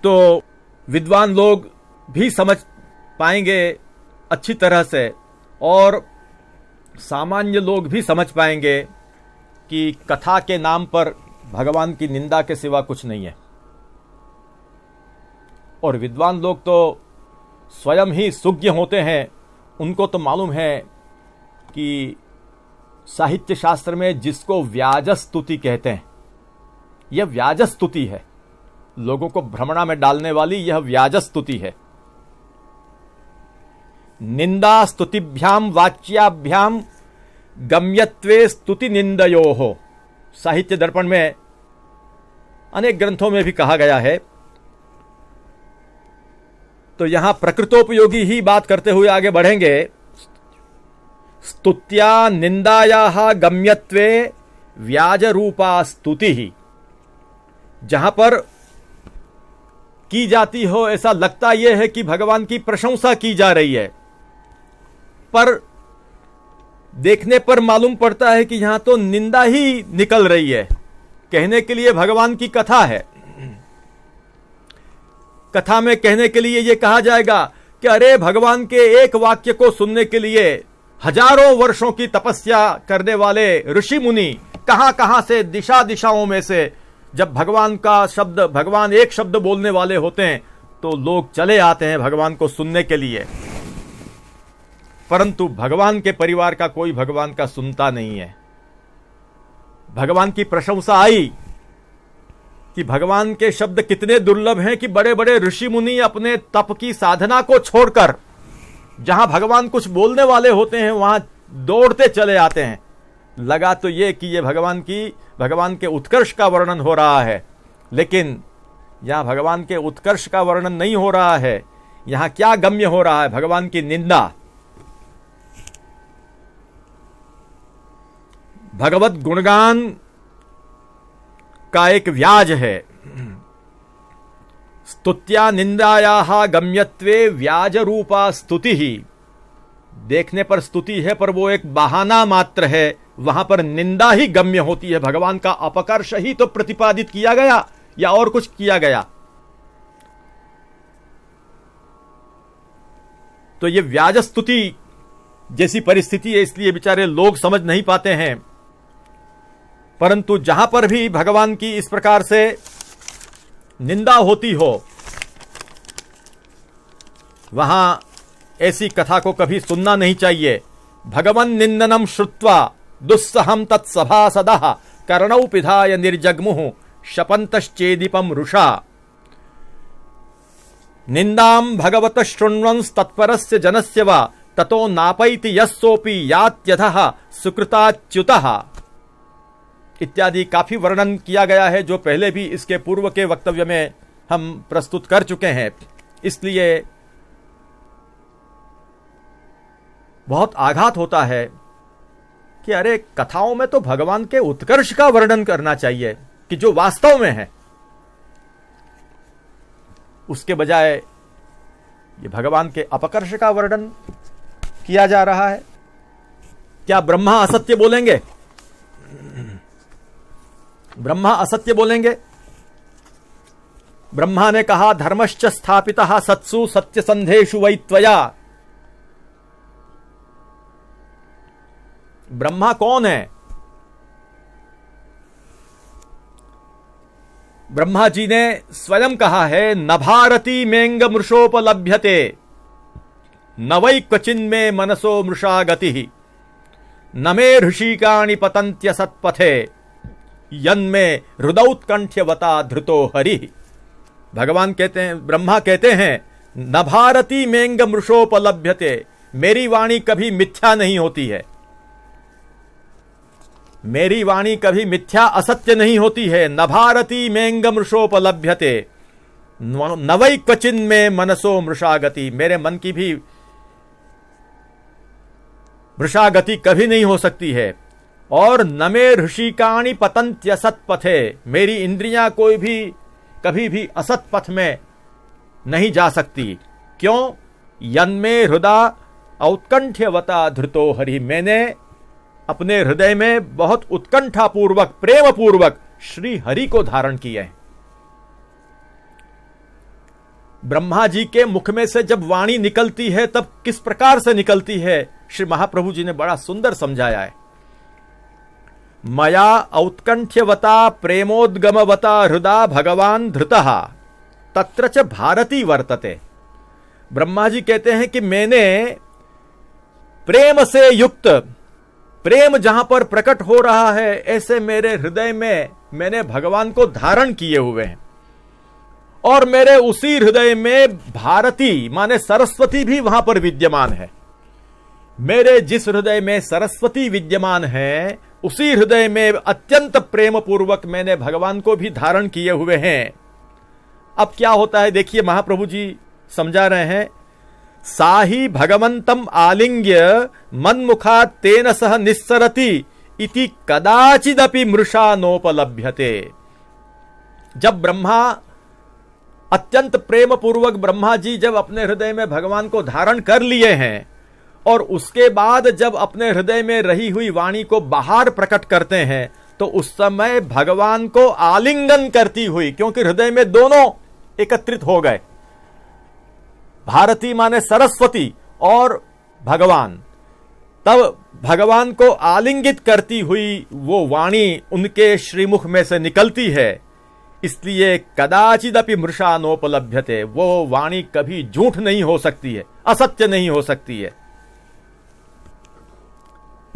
Speaker 1: तो विद्वान लोग भी समझ पाएंगे अच्छी तरह से और सामान्य लोग भी समझ पाएंगे कि कथा के नाम पर भगवान की निंदा के सिवा कुछ नहीं है। और विद्वान लोग तो स्वयं ही सुज्ञ होते हैं, उनको तो मालूम है कि साहित्य शास्त्र में जिसको व्याज स्तुति कहते हैं, यह व्याज स्तुति है, लोगों को भ्रमणा में डालने वाली यह व्याज स्तुति है। निंदा स्तुतिभ्याम वाच्याभ्याम गम्यत्वे स्तुति निंदयोः, साहित्य दर्पण में अनेक ग्रंथों में भी कहा गया है। तो यहां प्रकृतोपयोगी ही बात करते हुए आगे बढ़ेंगे। स्तुत्या निंदायाः गम्यत्वे व्याज रूपा स्तुति ही। जहां पर की जाती हो ऐसा लगता यह है कि भगवान की प्रशंसा की जा रही है, पर देखने पर मालूम पड़ता है कि यहां तो निंदा ही निकल रही है। कहने के लिए भगवान की कथा है, कथा में कहने के लिए यह कहा जाएगा कि अरे भगवान के एक वाक्य को सुनने के लिए हजारों वर्षों की तपस्या करने वाले ऋषि मुनि कहां कहां से, दिशा दिशाओं में से जब भगवान का शब्द, भगवान एक शब्द बोलने वाले होते हैं तो लोग चले आते हैं भगवान को सुनने के लिए। परंतु भगवान के परिवार का कोई भगवान का सुनता नहीं है। भगवान की प्रशंसा आई कि भगवान के शब्द कितने दुर्लभ हैं कि बड़े बड़े ऋषि मुनि अपने तप की साधना को छोड़कर जहां भगवान कुछ बोलने वाले होते हैं वहां दौड़ते चले आते हैं। लगा तो ये कि ये भगवान के उत्कर्ष का वर्णन हो रहा है, लेकिन यहां भगवान के उत्कर्ष का वर्णन नहीं हो रहा है। यहां क्या गम्य हो रहा है? भगवान की निंदा। भगवत गुणगान का एक व्याज है। स्तुत्या निंदायाः गम्यत्वे व्याज रूपा स्तुति ही। देखने पर स्तुति है पर वो एक बहाना मात्र है, वहां पर निंदा ही गम्य होती है। भगवान का अपकर्ष ही तो प्रतिपादित किया गया या और कुछ किया गया। तो ये व्याज स्तुति जैसी परिस्थिति है, इसलिए बेचारे लोग समझ नहीं पाते हैं। परंतु जहां पर भी भगवान की इस प्रकार से निंदा होती हो वहां ऐसी कथा को कभी सुनना नहीं चाहिए। भगवन् निंदनम श्रुत्वा दुस्सहम तत्सभासदः कर्णौ पिधाय निर्जग्मुः शपन्तश्चेदीपम रुषा। निंदाम भगवतः शृण्वंस्तत्परस्य जनस्य वा ततो नापैति यस्सोऽपि यात्यधः सुकृताच्युतः इत्यादि काफी वर्णन किया गया है, जो पहले भी इसके पूर्व के वक्तव्य में हम प्रस्तुत कर चुके हैं। इसलिए बहुत आघात होता है कि अरे कथाओं में तो भगवान के उत्कर्ष का वर्णन करना चाहिए कि जो वास्तव में है, उसके बजाय ये भगवान के अपकर्ष का वर्णन किया जा रहा है। क्या ब्रह्मा असत्य बोलेंगे? ब्रह्मा असत्य बोलेंगे? ब्रह्मा ने कहा धर्मश्च स्थापितः सत्सु सत्यसंधेषु वै त्वया। ब्रह्मा कौन है? ब्रह्मा जी ने स्वयं कहा है न भारती मेंग मृषोपलभ्यते न वै क्वचिन्मे मनसो मृषा गति न मे ऋषिकाणि पतन्त्य सत्पथे यन्मे हृदौत्कंठ्यवता धृतो हरि। भगवान कहते हैं, ब्रह्मा कहते हैं न भारती मेंग मृषोपलभ्यते, मेरी वाणी कभी मिथ्या नहीं होती है, मेरी वाणी कभी मिथ्या असत्य नहीं होती है। न भारती मेंग मृषोपलभ्यते न वै क्वचिन में मनसो मृषागति, मेरे मन की भी मृषागति कभी नहीं हो सकती है। और न मे ऋषिकाणि पतन्त्य सत्पथे, मेरी इंद्रियां कोई भी कभी भी असत पथ में नहीं जा सकती। क्यों? यन्मे हृदय औत्कंठ्यवता धृतो हरि, मैंने अपने हृदय में बहुत उत्कंठा पूर्वक, प्रेम पूर्वक श्री हरि को धारण किया है। ब्रह्मा जी के मुख में से जब वाणी निकलती है तब किस प्रकार से निकलती है, श्री महाप्रभु जी ने बड़ा सुंदर समझाया है। मया औत्कंठ्यवता प्रेमोद्गमवता हृदय भगवान धृतः तत्र च भारती वर्तते। ब्रह्मा जी कहते हैं कि मैंने प्रेम से युक्त, प्रेम जहां पर प्रकट हो रहा है ऐसे मेरे हृदय में मैंने भगवान को धारण किए हुए हैं। और मेरे उसी हृदय में भारती माने सरस्वती भी वहां पर विद्यमान है। मेरे जिस हृदय में सरस्वती विद्यमान है उसी हृदय में अत्यंत प्रेम पूर्वक मैंने भगवान को भी धारण किए हुए हैं। अब क्या होता है देखिए, महाप्रभु जी समझा रहे हैं साही भगवंतम आलिंग्य मन्मुखात् तेन सह निस्सरति इति कदाचिदपि मृषा नोपलभ्यते। जब ब्रह्मा अत्यंत प्रेम पूर्वक ब्रह्मा जी जब अपने हृदय में भगवान को धारण कर लिए हैं और उसके बाद जब अपने हृदय में रही हुई वाणी को बाहर प्रकट करते हैं, तो उस समय भगवान को आलिंगन करती हुई, क्योंकि हृदय में दोनों एकत्रित हो गए, भारती माने सरस्वती और भगवान, तब भगवान को आलिंगित करती हुई वो वाणी उनके श्रीमुख में से निकलती है। इसलिए कदाचिदपि मृषा नोपलभ्यते, वो वाणी कभी झूठ नहीं हो सकती है, असत्य नहीं हो सकती है।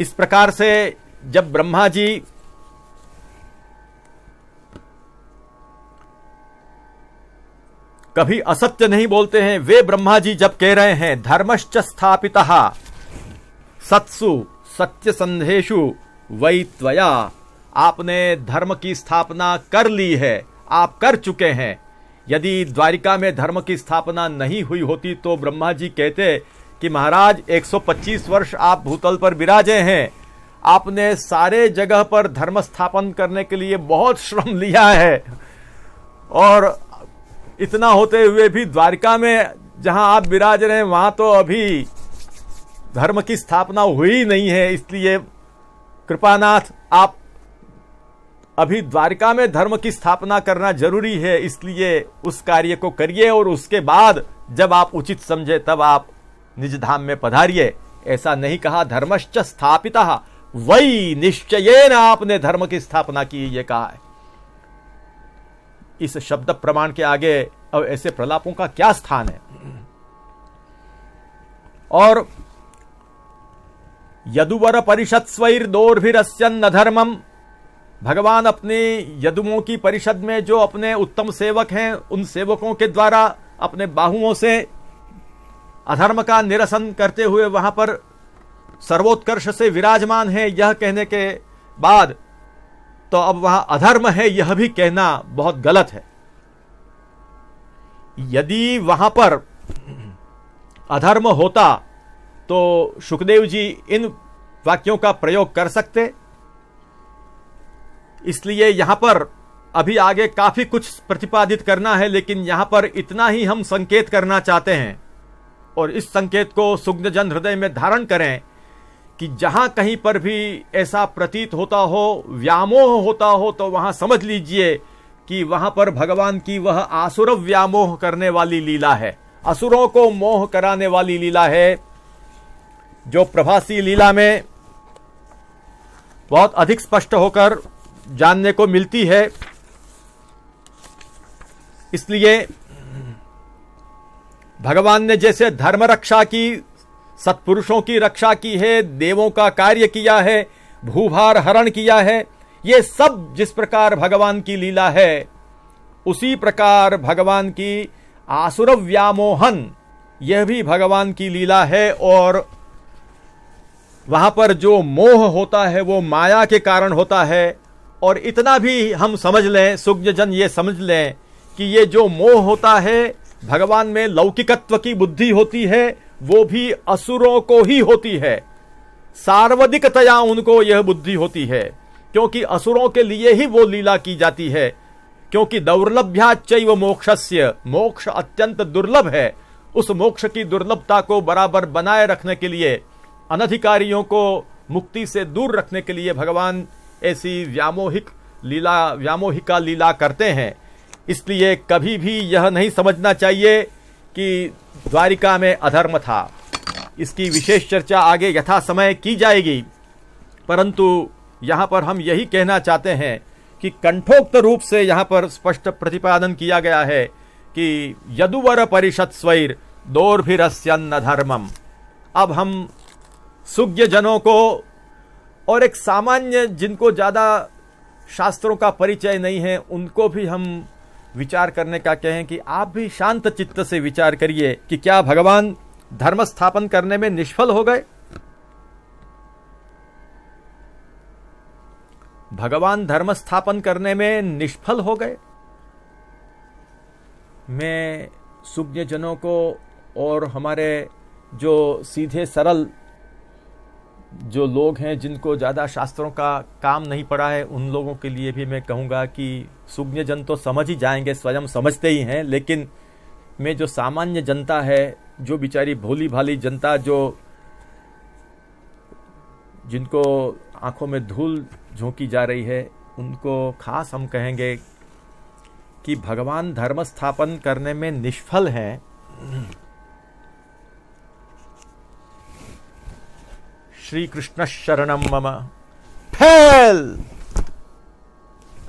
Speaker 1: इस प्रकार से जब ब्रह्मा जी कभी असत्य नहीं बोलते हैं, वे ब्रह्मा जी जब कह रहे हैं धर्मश्च स्थापितः सत्सु सत्य संधेषु वै त्वया, आपने धर्म की स्थापना कर ली है, आप कर चुके हैं। यदि द्वारिका में धर्म की स्थापना नहीं हुई होती तो ब्रह्मा जी कहते कि महाराज 125 वर्ष आप भूतल पर विराजे हैं, आपने सारे जगह पर धर्म स्थापन करने के लिए बहुत श्रम लिया है, और इतना होते हुए भी द्वारिका में जहां आप विराज रहे हैं वहां तो अभी धर्म की स्थापना हुई नहीं है। इसलिए कृपानाथ, आप अभी द्वारिका में धर्म की स्थापना करना जरूरी है, इसलिए उस कार्य को करिए और उसके बाद जब आप उचित समझे तब आप निज धाम में पधारिए। ऐसा नहीं कहा धर्मश्च स्थापितः वै निश्चयेन, आपने धर्म की स्थापना की, ये कहा है। इस शब्द प्रमाण के आगे अब ऐसे प्रलापों का क्या स्थान है। और यदुवर परिषद स्वैर दोर्भिरस्यन्न धर्मम, भगवान अपने यदुओं की परिषद में जो अपने उत्तम सेवक हैं उन सेवकों के द्वारा अपने बाहुओं से अधर्म का निरसन करते हुए वहां पर सर्वोत्कर्ष से विराजमान है, यह कहने के बाद तो अब वहां अधर्म है यह भी कहना बहुत गलत है। यदि वहां पर अधर्म होता तो सुखदेव जी इन वाक्यों का प्रयोग कर सकते। इसलिए यहां पर अभी आगे काफी कुछ प्रतिपादित करना है, लेकिन यहां पर इतना ही हम संकेत करना चाहते हैं और इस संकेत को सुग्धजन हृदय में धारण करें कि जहां कहीं पर भी ऐसा प्रतीत होता हो, व्यामोह होता हो, तो वहां समझ लीजिए कि वहां पर भगवान की वह आसुर व्यामोह करने वाली लीला है, असुरों को मोह कराने वाली लीला है, जो प्रभासी लीला में बहुत अधिक स्पष्ट होकर जानने को मिलती है। इसलिए भगवान ने जैसे धर्म रक्षा की, सत्पुरुषों की रक्षा की है, देवों का कार्य किया है, भूभार हरण किया है, ये सब जिस प्रकार भगवान की लीला है, उसी प्रकार भगवान की आसुर व्यामोहन यह भी भगवान की लीला है। और वहां पर जो मोह होता है वो माया के कारण होता है। और इतना भी हम समझ लें, सुग्धजन ये समझ लें कि ये जो मोह होता है भगवान में लौकिकत्व की बुद्धि होती है, वो भी असुरों को ही होती है, सार्वधिकतया उनको यह बुद्धि होती है, क्योंकि असुरों के लिए ही वो लीला की जाती है। क्योंकि दौर्लभ्याच्चैव मोक्षस्य, मोक्ष अत्यंत दुर्लभ है, उस मोक्ष की दुर्लभता को बराबर बनाए रखने के लिए, अनधिकारियों को मुक्ति से दूर रखने के लिए भगवान ऐसी व्यामोहिका लीला करते हैं। इसलिए कभी भी यह नहीं समझना चाहिए कि द्वारिका में अधर्म था। इसकी विशेष चर्चा आगे यथा समय की जाएगी, परंतु यहां पर हम यही कहना चाहते हैं कि कंठोक्त रूप से यहां पर स्पष्ट प्रतिपादन किया गया है कि यदुवर परिषद स्वैर दोर्भिरस्यन्न धर्मम। अब हम सुज्ञ जनों को और एक सामान्य जिनको ज्यादा शास्त्रों का परिचय नहीं है उनको भी हम विचार करने का कहें कि आप भी शांत चित्त से विचार करिए कि क्या भगवान धर्म स्थापन करने में निष्फल हो गए? भगवान धर्म स्थापन करने में निष्फल हो गए? मैं सुज्ञ जनों को और हमारे जो सीधे सरल जो लोग हैं जिनको ज़्यादा शास्त्रों का काम नहीं पड़ा है, उन लोगों के लिए भी मैं कहूँगा कि सुज्ञजन तो समझ ही जाएंगे, स्वयं समझते ही हैं, लेकिन मैं जो सामान्य जनता है, जो बेचारी भोली भाली जनता, जो जिनको आंखों में धूल झोंकी जा रही है, उनको खास हम कहेंगे कि भगवान धर्म स्थापन करने में निष्फल हैं। श्री कृष्ण शरणम मम। Fail,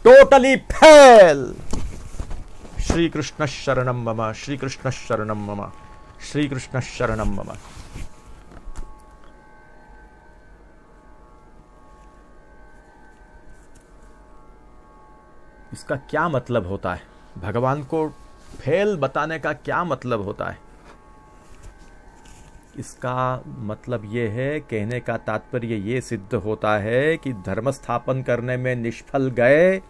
Speaker 1: totally fail. Shri Krishna शरणम मम, श्री कृष्ण शरणम मम, श्री कृष्ण शरणम मम। इसका क्या मतलब होता है? भगवान को फेल बताने का क्या मतलब होता है? इसका मतलब ये है, कहने का तात्पर्य ये सिद्ध होता है कि धर्म स्थापन करने में निष्फल गए,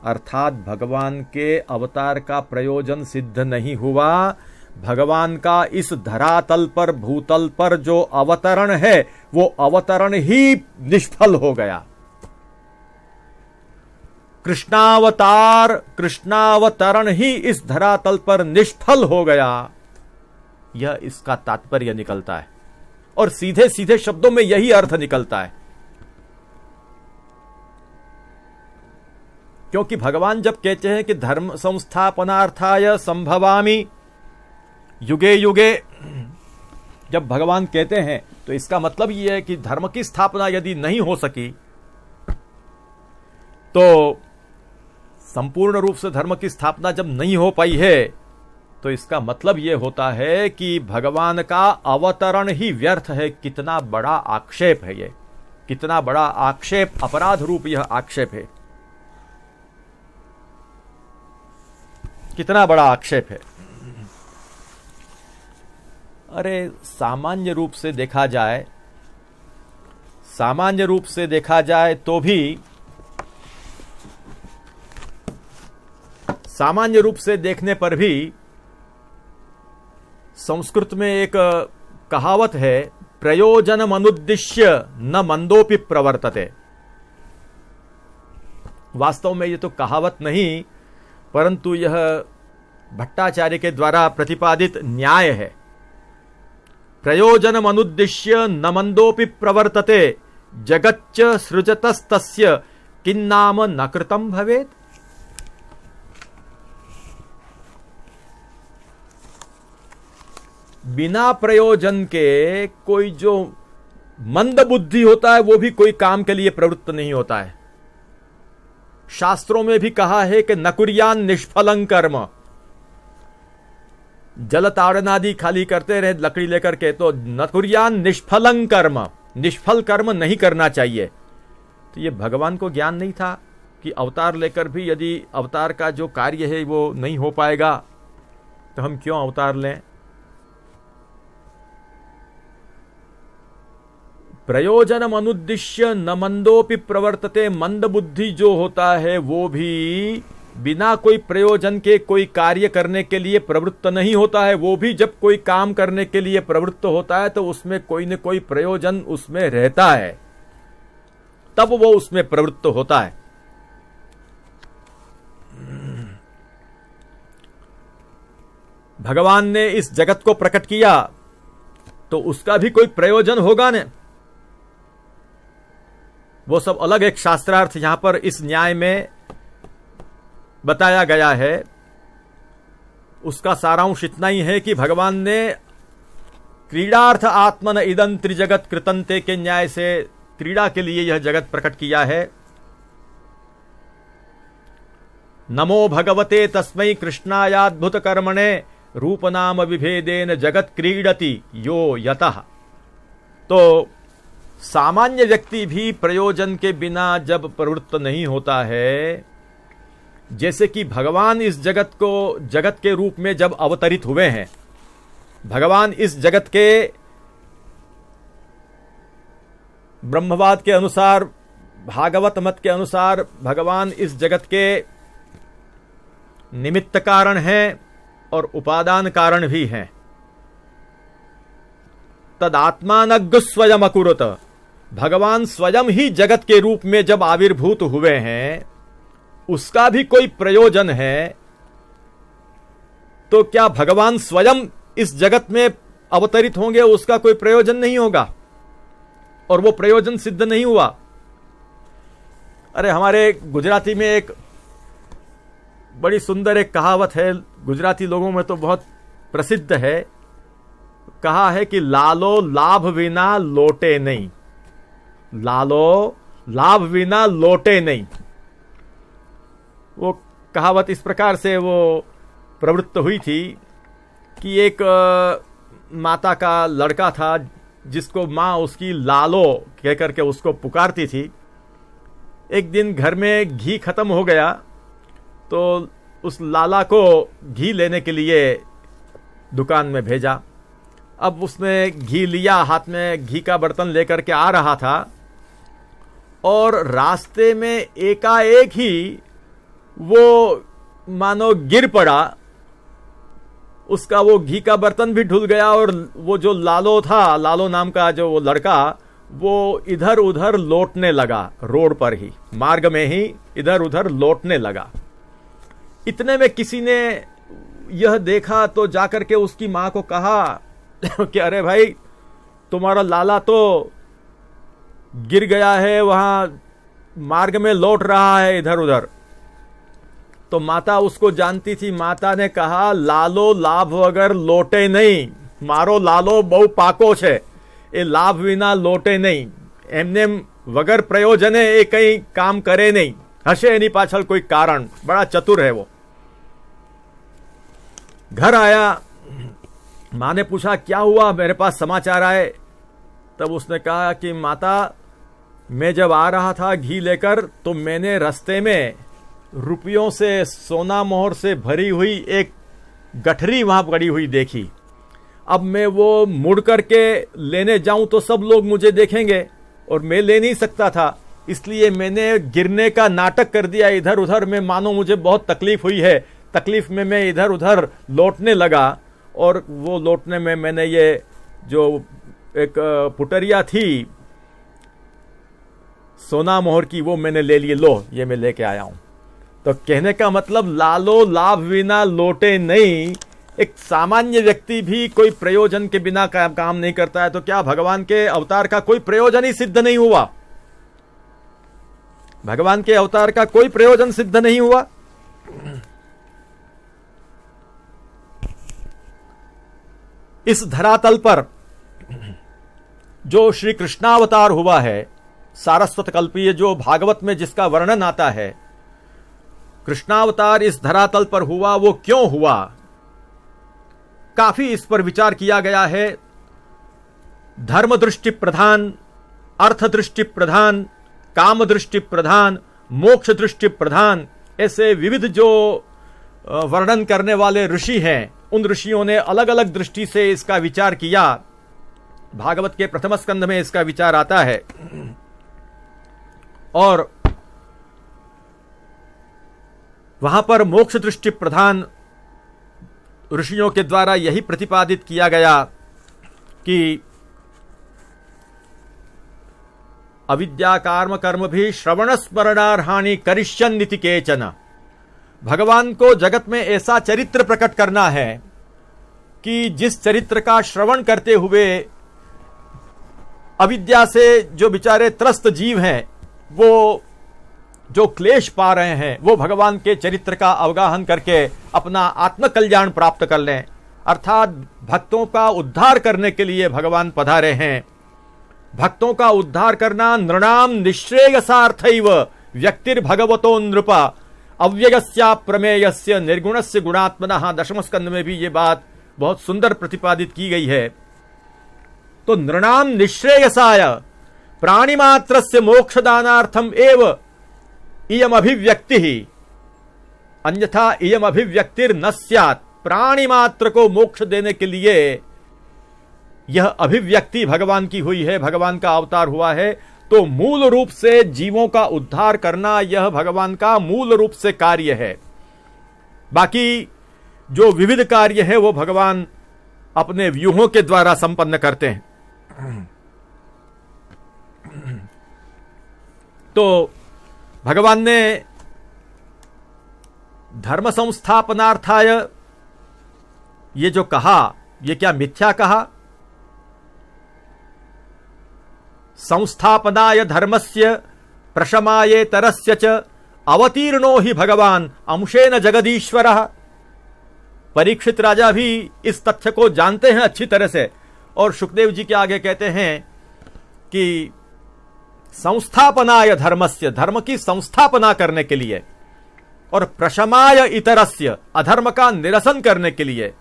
Speaker 1: अर्थात भगवान के अवतार का प्रयोजन सिद्ध नहीं हुआ। भगवान का इस धरातल पर, भूतल पर जो अवतरण है, वो अवतरण ही निष्फल हो गया। कृष्णावतरण ही इस धरातल पर निष्फल हो गया, यह इसका तात्पर्य निकलता है। और सीधे सीधे शब्दों में यही अर्थ निकलता है, क्योंकि भगवान जब कहते हैं कि धर्म संस्थापनार्थाय संभवामि युगे युगे, जब भगवान कहते हैं तो इसका मतलब यह है कि धर्म की स्थापना यदि नहीं हो सकी तो संपूर्ण रूप से धर्म की स्थापना जब नहीं हो पाई है, तो इसका मतलब यह होता है कि भगवान का अवतरण ही व्यर्थ है। कितना बड़ा आक्षेप है ये, कितना बड़ा आक्षेप, अपराध रूप यह आक्षेप है, कितना बड़ा आक्षेप है। अरे सामान्य रूप से देखा जाए, सामान्य रूप से देखा जाए तो भी, सामान्य रूप से देखने पर भी संस्कृत में एक कहावत है, प्रयोजनमनुद्दिश्य न मंदोपि प्रवर्तते। वास्तव में ये तो कहावत नहीं, परंतु यह भट्टाचार्य के द्वारा प्रतिपादित न्याय है। प्रयोजनमनुद्दिश्य न मंदोपि प्रवर्तते, जगच्च सृजतस्तस्य किन्नाम न कृतं भवेत्। बिना प्रयोजन के कोई जो मंद बुद्धि होता है, वो भी कोई काम के लिए प्रवृत्त नहीं होता है। शास्त्रों में भी कहा है कि न कुर्यान निष्फलं कर्म। जल ताड़नादि खाली करते रहे लकड़ी लेकर के, तो न कुर्यान निष्फलं कर्म, निष्फल कर्म नहीं करना चाहिए। तो ये भगवान को ज्ञान नहीं था कि अवतार लेकर भी यदि अवतार का जो कार्य है वो नहीं हो पाएगा, तो हम क्यों अवतार लें। प्रयोजनम अनुद्दिश्य न मंदोपि प्रवर्तते, मंद बुद्धि जो होता है वो भी बिना कोई प्रयोजन के कोई कार्य करने के लिए प्रवृत्त नहीं होता है। वो भी जब कोई काम करने के लिए प्रवृत्त होता है तो उसमें कोई न कोई प्रयोजन उसमें रहता है, तब वो उसमें प्रवृत्त होता है। भगवान ने इस जगत को प्रकट किया तो उसका भी कोई प्रयोजन होगा न। वो सब अलग एक शास्त्रार्थ यहां पर इस न्याय में बताया गया है। उसका सारांश इतना ही है कि भगवान ने क्रीडार्थ आत्मन इदं त्रिजगत कृतंते के न्याय से क्रीड़ा के लिए यह जगत प्रकट किया है। नमो भगवते तस्मै कृष्णायाद्भुत कर्मणे रूपनाम विभेदेन जगत क्रीडति यो यतः। तो सामान्य व्यक्ति भी प्रयोजन के बिना जब प्रवृत्त नहीं होता है, जैसे कि भगवान इस जगत को जगत के रूप में जब अवतरित हुए हैं, भगवान इस जगत के ब्रह्मवाद के अनुसार, भागवत मत के अनुसार भगवान इस जगत के निमित्त कारण हैं और उपादान कारण भी हैं। तदात्मानज्ञ स्वयं अकुरुत, भगवान स्वयं ही जगत के रूप में जब आविर्भूत हुए हैं, उसका भी कोई प्रयोजन है, तो क्या भगवान स्वयं इस जगत में अवतरित होंगे? उसका कोई प्रयोजन नहीं होगा, और वो प्रयोजन सिद्ध नहीं हुआ। अरे हमारे गुजराती में एक बड़ी सुंदर एक कहावत है, गुजराती लोगों में तो बहुत प्रसिद्ध है। कहा है कि लालो लाभ विना लोटे नहीं, लालो लाभ विना लोटे नहीं। वो कहावत इस प्रकार से वो प्रवृत्त हुई थी कि एक माता का लड़का था जिसको माँ उसकी लालो कह करके उसको पुकारती थी। एक दिन घर में घी खत्म हो गया तो उस लाला को घी लेने के लिए दुकान में भेजा। अब उसने घी लिया, हाथ में घी का बर्तन लेकर के आ रहा था, और रास्ते में एकाएक ही वो मानो गिर पड़ा। उसका वो घी का बर्तन भी ढुल गया, और वो जो लालो था, लालो नाम का जो वो लड़का, वो इधर उधर लौटने लगा, रोड पर ही, मार्ग में ही इधर उधर लौटने लगा। इतने में किसी ने यह देखा तो जाकर के उसकी मां को कहा कि अरे भाई, तुम्हारा लाला तो गिर गया है, वहां मार्ग में लौट रहा है इधर उधर। तो माता उसको जानती थी। माता ने कहा, लालो लाभ वगर लोटे नहीं, मारो लालो बहु पाको छे, ए लाभ विना लोटे नहीं, एमने वगर प्रयोजने ए कई काम करे नहीं, हशे एनी पाछळ कोई कारण। बड़ा चतुर है वो। घर आया, मां ने पूछा क्या हुआ, मेरे पास समाचार आए। तब उसने कहा कि माता, मैं जब आ रहा था घी लेकर तो मैंने रास्ते में रुपयों से, सोना मोहर से भरी हुई एक गठरी वहां पड़ी हुई देखी। अब मैं वो मुड़ करके लेने जाऊं तो सब लोग मुझे देखेंगे, और मैं ले नहीं सकता था, इसलिए मैंने गिरने का नाटक कर दिया इधर उधर में, मानो मुझे बहुत तकलीफ हुई है। तकलीफ में मैं इधर उधर लौटने लगा, और वो लौटने में मैंने ये जो एक पुटरिया थी सोना मोहर की, वो मैंने ले लिए, लो ये मैं लेके आया हूं। तो कहने का मतलब, लालो लाभ विना लोटे नहीं। एक सामान्य व्यक्ति भी कोई प्रयोजन के बिना काम नहीं करता है, तो क्या भगवान के अवतार का कोई प्रयोजन ही सिद्ध नहीं हुआ? भगवान के अवतार का कोई प्रयोजन सिद्ध नहीं हुआ। इस धरातल पर जो श्री कृष्णावतार हुआ है, सारस्वत कल्पीय जो भागवत में जिसका वर्णन आता है, कृष्णावतार इस धरातल पर हुआ, वो क्यों हुआ, काफी इस पर विचार किया गया है। धर्म दृष्टि प्रधान, अर्थ दृष्टि प्रधान, काम दृष्टि प्रधान, मोक्ष दृष्टि प्रधान, ऐसे विविध जो वर्णन करने वाले ऋषि हैं, उन ऋषियों ने अलग अलग दृष्टि से इसका विचार किया। भागवत के प्रथम स्कंध में इसका विचार आता है, और वहां पर मोक्ष दृष्टि प्रधान ऋषियों के द्वारा यही प्रतिपादित किया गया कि अविद्या कार्म कर्म भी श्रवण स्मरणार्हानि करिष्यन्निति केचन। भगवान को जगत में ऐसा चरित्र प्रकट करना है कि जिस चरित्र का श्रवण करते हुए अविद्या से जो बेचारे त्रस्त जीव हैं, वो जो क्लेश पा रहे हैं, वो भगवान के चरित्र का अवगाहन करके अपना आत्म कल्याण प्राप्त कर लें। अर्थात भक्तों का उद्धार करने के लिए भगवान पधारे हैं। भक्तों का उद्धार करना नृणाम निःश्रेयसार्थैव व्यक्तिर्भगवतो नृपा अव्ययस्या प्रमेयस्य निर्गुणस्य गुणात्मनः। दशम स्कंद में भी ये बात बहुत सुंदर प्रतिपादित की गई है। तो नृणाम निःश्रेयसाय प्राणिमात्रस्य मोक्षदानार्थम एव इयम अभिव्यक्ति ही, अन्यथा इयम अभिव्यक्तिर न स्यात्। प्राणी मात्र को मोक्ष देने के लिए यह अभिव्यक्ति भगवान की हुई है, भगवान का अवतार हुआ है। तो मूल रूप से जीवों का उद्धार करना यह भगवान का मूल रूप से कार्य है। बाकी जो विविध कार्य है वो भगवान अपने व्यूहों के द्वारा संपन्न करते हैं। तो भगवान ने धर्म संस्थापनार्थाय ये जो कहा, ये क्या मिथ्या कहा? संस्थापनाय धर्मस्य प्रशमायेतरस्य च अवतीर्णो ही भगवान अंशेन जगदीश्वरः। परीक्षित राजा भी इस तथ्य को जानते हैं अच्छी तरह से, और सुखदेव जी के आगे कहते हैं कि संस्थापनाय धर्मस्य, धर्म की संस्थापना करने के लिए, और प्रशमाय इतरस्य, अधर्म का निरसन करने के लिए,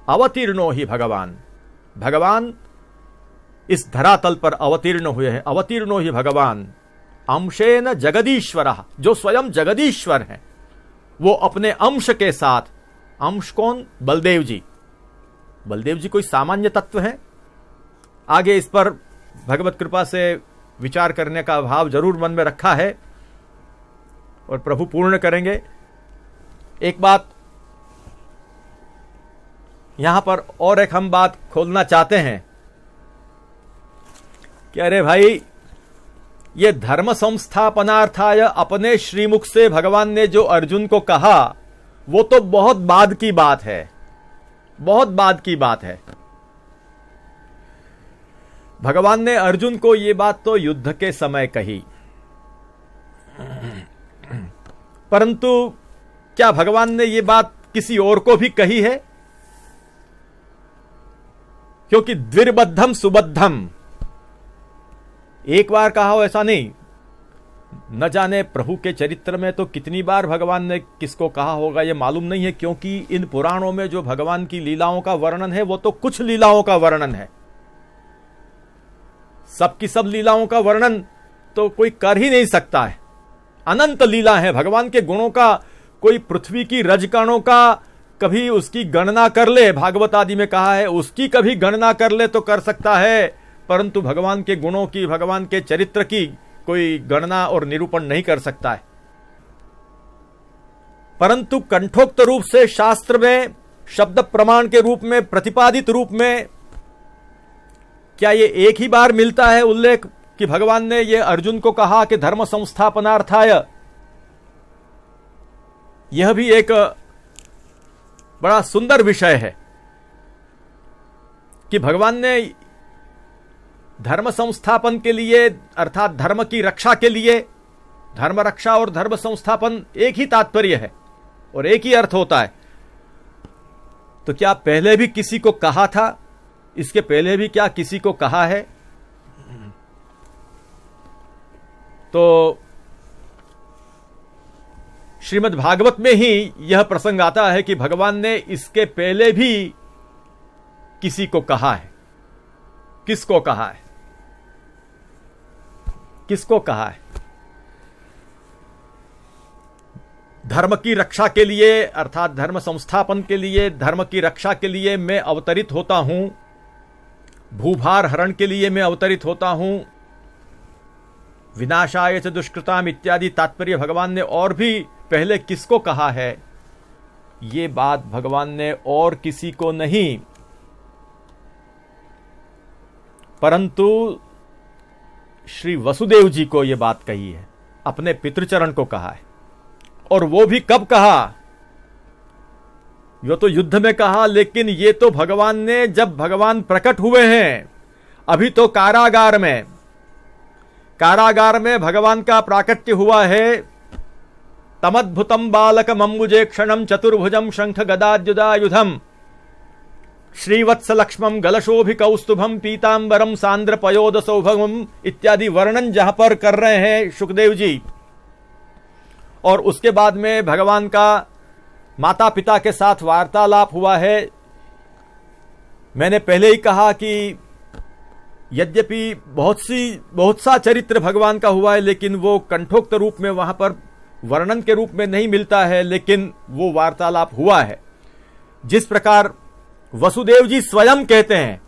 Speaker 1: अवतीर्णो ही भगवान, भगवान इस धरातल पर अवतीर्ण हुए हैं। अवतीर्णो ही भगवान अंशेन जगदीश्वरः, जो स्वयं जगदीश्वर हैं, वो अपने अंश के साथ, अंश कौन? बलदेव जी। बलदेव जी कोई सामान्य तत्व है? आगे इस पर भगवत कृपा से विचार करने का भाव जरूर मन में रखा है और प्रभु पूर्ण करेंगे। एक बात यहां पर और एक हम बात खोलना चाहते हैं कि अरे भाई, ये धर्म संस्थापनार्थाय अपने श्रीमुख से भगवान ने जो अर्जुन को कहा, वो तो बहुत बाद की बात है, बहुत बाद की बात है। भगवान ने अर्जुन को ये बात तो युद्ध के समय कही, परंतु क्या भगवान ने ये बात किसी और को भी कही है? क्योंकि द्विर्बद्धम सुबद्धम, एक बार कहा हो ऐसा नहीं। न जाने प्रभु के चरित्र में तो कितनी बार भगवान ने किसको कहा होगा ये मालूम नहीं है, क्योंकि इन पुराणों में जो भगवान की लीलाओं का वर्णन है वो तो कुछ लीलाओं का वर्णन है। सबकी सब लीलाओं का वर्णन तो कोई कर ही नहीं सकता है। अनंत लीला है भगवान के गुणों का। कोई पृथ्वी की रजकणों का कभी उसकी गणना कर ले, भागवत आदि में कहा है, उसकी कभी गणना कर ले तो कर सकता है, परंतु भगवान के गुणों की, भगवान के चरित्र की कोई गणना और निरूपण नहीं कर सकता है। परंतु कंठोक्त रूप से शास्त्र में शब्द प्रमाण के रूप में, प्रतिपादित रूप में, क्या ये एक ही बार मिलता है उल्लेख कि भगवान ने ये अर्जुन को कहा कि धर्म संस्थापनार्थाय? यह भी एक बड़ा सुंदर विषय है कि भगवान ने धर्म संस्थापन के लिए, अर्थात धर्म की रक्षा के लिए, धर्म रक्षा और धर्म संस्थापन एक ही तात्पर्य है और एक ही अर्थ होता है। तो क्या पहले भी किसी को कहा था? इसके पहले भी क्या किसी को कहा है? तो श्रीमद् भागवत में ही यह प्रसंग आता है कि भगवान ने इसके पहले भी किसी को कहा है। किसको कहा है? किसको कहा है? धर्म की रक्षा के लिए, अर्थात धर्म संस्थापन के लिए, धर्म की रक्षा के लिए मैं अवतरित होता हूं, भूभार हरण के लिए मैं अवतरित होता हूं, विनाशाय च दुष्कृताम इत्यादि तात्पर्य भगवान ने और भी पहले किसको कहा है? ये बात भगवान ने और किसी को नहीं, परंतु श्री वसुदेव जी को यह बात कही है, अपने पितृचरण को कहा है। और वो भी कब कहा? यो तो युद्ध में कहा, लेकिन ये तो भगवान ने, जब भगवान प्रकट हुए हैं, अभी तो कारागार में भगवान का प्राकट्य हुआ है। तमद्भुतम बालकम अंबुजे क्षणम चतुर्भुजम शंख गदाद्युदायुधम श्रीवत्स लक्ष्मम गलशोभि कौस्तुभम पीतांबरम सांद्र पयोद सौभगम इत्यादि वर्णन जहां पर कर रहे हैं सुखदेव जी। और उसके बाद में भगवान का माता पिता के साथ वार्तालाप हुआ है। मैंने पहले ही कहा कि यद्यपि बहुत सा चरित्र भगवान का हुआ है, लेकिन वो कंठोक्त रूप में वहां पर वर्णन के रूप में नहीं मिलता है, लेकिन वो वार्तालाप हुआ है। जिस प्रकार वसुदेव जी स्वयं कहते हैं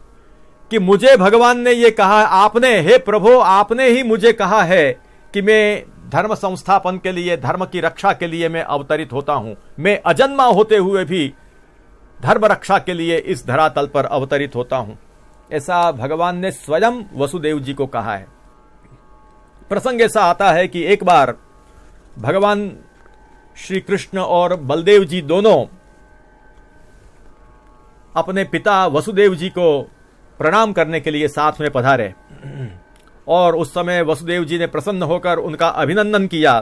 Speaker 1: कि मुझे भगवान ने ये कहा, आपने, हे प्रभु, आपने ही मुझे कहा है कि मैं धर्म संस्थापन के लिए, धर्म की रक्षा के लिए मैं अवतरित होता हूं। मैं अजन्मा होते हुए भी धर्म रक्षा के लिए इस धरातल पर अवतरित होता हूं। ऐसा भगवान ने स्वयं वसुदेव जी को कहा है। प्रसंग ऐसा आता है कि एक बार भगवान श्री कृष्ण और बलदेव जी दोनों अपने पिता वसुदेव जी को प्रणाम करने के लिए साथ में पधारे और उस समय वसुदेव जी ने प्रसन्न होकर उनका अभिनंदन किया,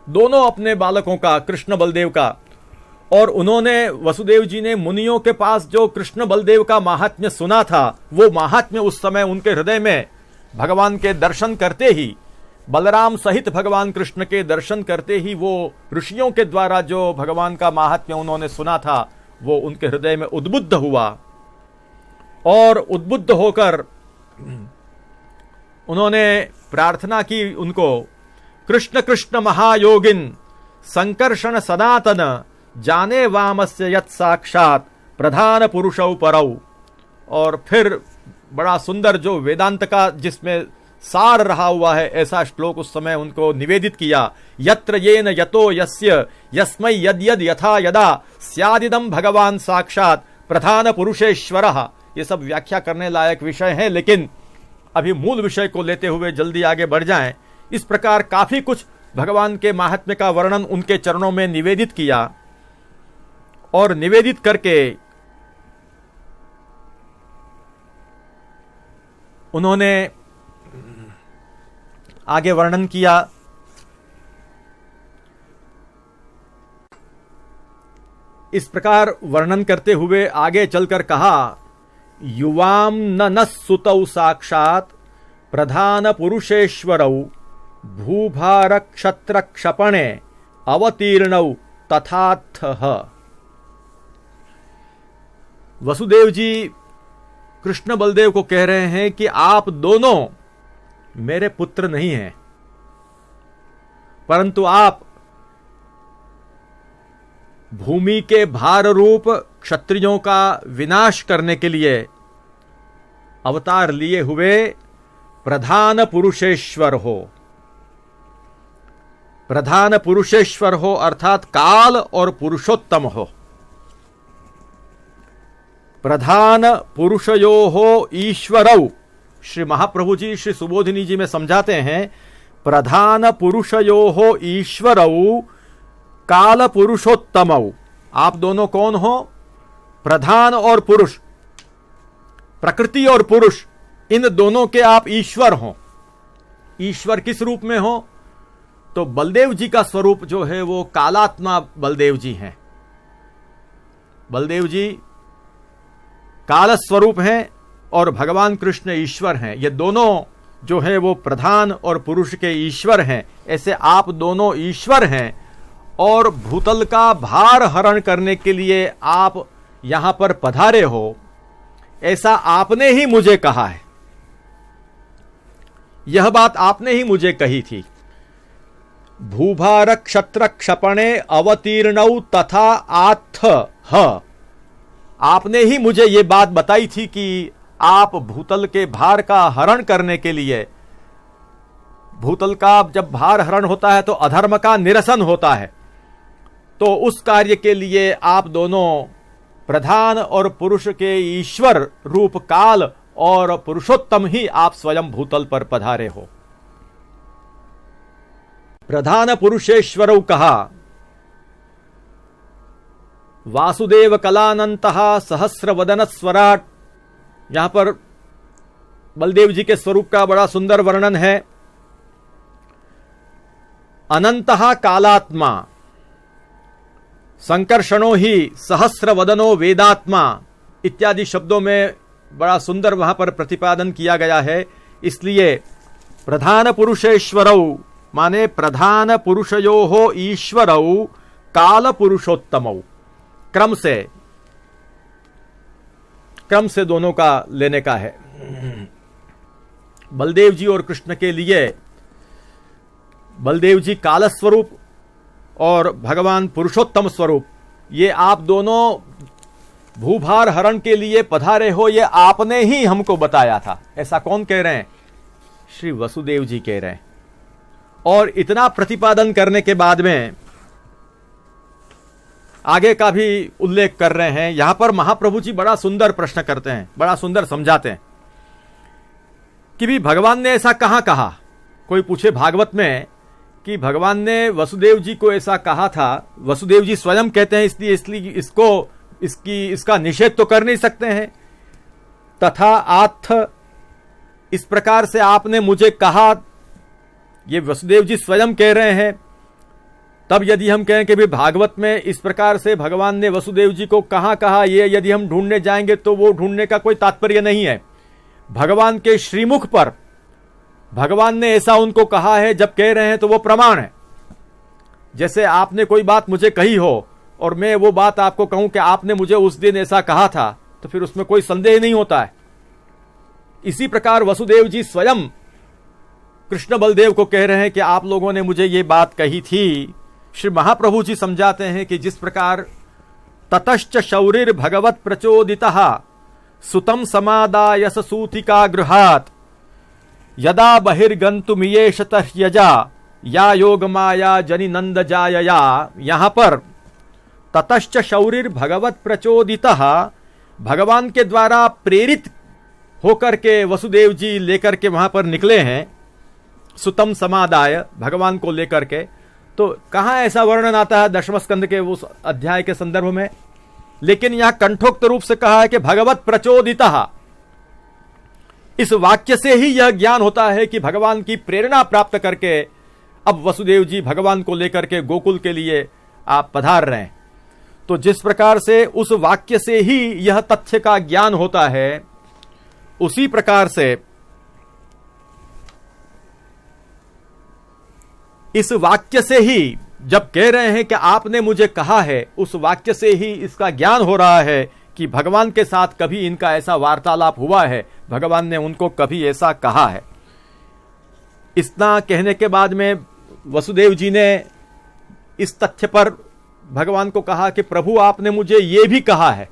Speaker 1: दोनों अपने बालकों का, कृष्ण बलदेव का। और उन्होंने, वसुदेव जी ने मुनियों के पास जो कृष्ण बलदेव का महात्म्य सुना था, वो महात्म्य उस समय उनके हृदय में भगवान के दर्शन करते ही, बलराम सहित भगवान कृष्ण के दर्शन करते ही, वो ऋषियों के द्वारा जो भगवान का महात्म्य उन्होंने सुना था, वो उनके हृदय में उद्बुद्ध हुआ। और उद्बुद्ध होकर उन्होंने प्रार्थना की उनको, कृष्ण कृष्ण महायोगिन संकर्षण सनातन जाने वामस्य यत् साक्षात प्रधान पुरुषौ परौ। और फिर बड़ा सुंदर जो वेदांत का जिसमें सार रहा हुआ है, ऐसा श्लोक उस समय उनको निवेदित किया, यत्र येन यतो यस्य यस्मै यद यद यथा यदा स्यादिदं भगवान साक्षात प्रधान पुरुषेश्वरः। ये सब व्याख्या करने लायक विषय है, लेकिन अभी मूल विषय को लेते हुए जल्दी आगे बढ़ जाएं। इस प्रकार काफी कुछ भगवान के महात्म्य का वर्णन उनके चरणों में निवेदित किया और निवेदित करके उन्होंने आगे वर्णन किया। इस प्रकार वर्णन करते हुए आगे चलकर कहा, युवाम न सुतौ साक्षात प्रधान पुरुषेश्वरौ भूभार क्षत्र क्षपणे अवतीर्णौ तथात्थ। वसुदेव जी कृष्ण बलदेव को कह रहे हैं कि आप दोनों मेरे पुत्र नहीं हैं, परंतु आप भूमि के भार रूप क्षत्रियों का विनाश करने के लिए अवतार लिए हुए प्रधान पुरुषेश्वर हो। प्रधान पुरुषेश्वर हो अर्थात काल और पुरुषोत्तम हो। प्रधान पुरुषयोः ईश्वरौ, श्री महाप्रभु जी श्री सुबोधिनी जी में समझाते हैं, प्रधान पुरुषयोः ईश्वरौ काल पुरुषोत्तमौ। आप दोनों कौन हो? प्रधान और पुरुष, प्रकृति और पुरुष, इन दोनों के आप ईश्वर हो। ईश्वर किस रूप में हो? तो बलदेव जी का स्वरूप जो है वो कालात्मा बलदेव जी हैं। बलदेव जी काल स्वरूप हैं और भगवान कृष्ण ईश्वर हैं। ये दोनों जो है वो प्रधान और पुरुष के ईश्वर हैं। ऐसे आप दोनों ईश्वर हैं और भूतल का भार हरण करने के लिए आप यहां पर पधारे हो, ऐसा आपने ही मुझे कहा है। यह बात आपने ही मुझे कही थी। भूभार क्षत्र क्षपणे अवतीर्णौ तथा आत्थ ह। आपने ही मुझे ये बात बताई थी कि आप भूतल के भार का हरण करने के लिए, भूतल का जब भार हरण होता है तो अधर्म का निरसन होता है, तो उस कार्य के लिए आप दोनों प्रधान और पुरुष के ईश्वर रूप काल और पुरुषोत्तम ही आप स्वयं भूतल पर पधारे हो। प्रधान पुरुषेश्वरौ कहा, वासुदेव कलानंतः सहस्र वदन स्वराट। यहां पर बलदेव जी के स्वरूप का बड़ा सुंदर वर्णन है। अनंतः कालात्मा, संकर्षणो ही सहस्र वदनो वेदात्मा इत्यादि शब्दों में बड़ा सुंदर वहां पर प्रतिपादन किया गया है। इसलिए प्रधान पुरुषेश्वरौ माने प्रधान पुरुषयोः ईश्वरौ काल पुरुषोत्तमौ। क्रम से दोनों का लेने का है। बलदेव जी और कृष्ण के लिए बलदेव जी काल स्वरूप और भगवान पुरुषोत्तम स्वरूप, ये आप दोनों भूभार हरण के लिए पधारे हो, ये आपने ही हमको बताया था। ऐसा कौन कह रहे हैं? श्री वसुदेव जी कह रहे हैं। और इतना प्रतिपादन करने के बाद में आगे का भी उल्लेख कर रहे हैं। यहां पर महाप्रभु जी बड़ा सुंदर प्रश्न करते हैं, बड़ा सुंदर समझाते हैं कि भी भगवान ने ऐसा कहां कहा। कोई पूछे भागवत में कि भगवान ने वसुदेव जी को ऐसा कहा था, वसुदेव जी स्वयं कहते हैं, इसलिए इसका निषेध तो कर नहीं सकते हैं। तथा आत्थ, इस प्रकार से आपने मुझे कहा, ये वसुदेव जी स्वयं कह रहे हैं। तब यदि हम कहें कि भी भागवत में इस प्रकार से भगवान ने वसुदेव जी को कहां कहा, ये यदि हम ढूंढने जाएंगे तो वो ढूंढने का कोई तात्पर्य नहीं है। भगवान के श्रीमुख पर भगवान ने ऐसा उनको कहा है, जब कह रहे हैं तो वो प्रमाण है। जैसे आपने कोई बात मुझे कही हो और मैं वो बात आपको कहूं कि आपने मुझे उस दिन ऐसा कहा था, तो फिर उसमें कोई संदेह नहीं होता है। इसी प्रकार वसुदेव जी स्वयं कृष्ण बलदेव को कह रहे हैं कि आप लोगों ने मुझे ये बात कही थी। श्री महाप्रभु जी समझाते हैं कि जिस प्रकार ततश्च शौरिर भगवत प्रचोदितः सुतम समादायस सूतिका गृहात् यदा बहिर्गन्तुमियेषतः यजा या योग माया जनि नंद जायया। यहां पर ततश्च शौरिर भगवत प्रचोदितः, भगवान के द्वारा प्रेरित होकर के वसुदेव जी लेकर के वहां पर निकले हैं, सुतम समादाय, भगवान को लेकर के। तो कहां ऐसा वर्णन आता है 10वें स्कंद के उस अध्याय के संदर्भ में, लेकिन यहां कंठोक्त रूप से कहा है कि भगवत प्रचोदितः। इस वाक्य से ही यह ज्ञान होता है कि भगवान की प्रेरणा प्राप्त करके अब वसुदेव जी भगवान को लेकर के गोकुल के लिए आप पधार रहे हैं। तो जिस प्रकार से उस वाक्य से ही यह तथ्य का ज्ञान होता है, उसी प्रकार से इस वाक्य से ही जब कह रहे हैं कि आपने मुझे कहा है, उस वाक्य से ही इसका ज्ञान हो रहा है कि भगवान के साथ कभी इनका ऐसा वार्तालाप हुआ है, भगवान ने उनको कभी ऐसा कहा है। इतना कहने के बाद में वसुदेव जी ने इस तथ्य पर भगवान को कहा कि प्रभु आपने मुझे ये भी कहा है।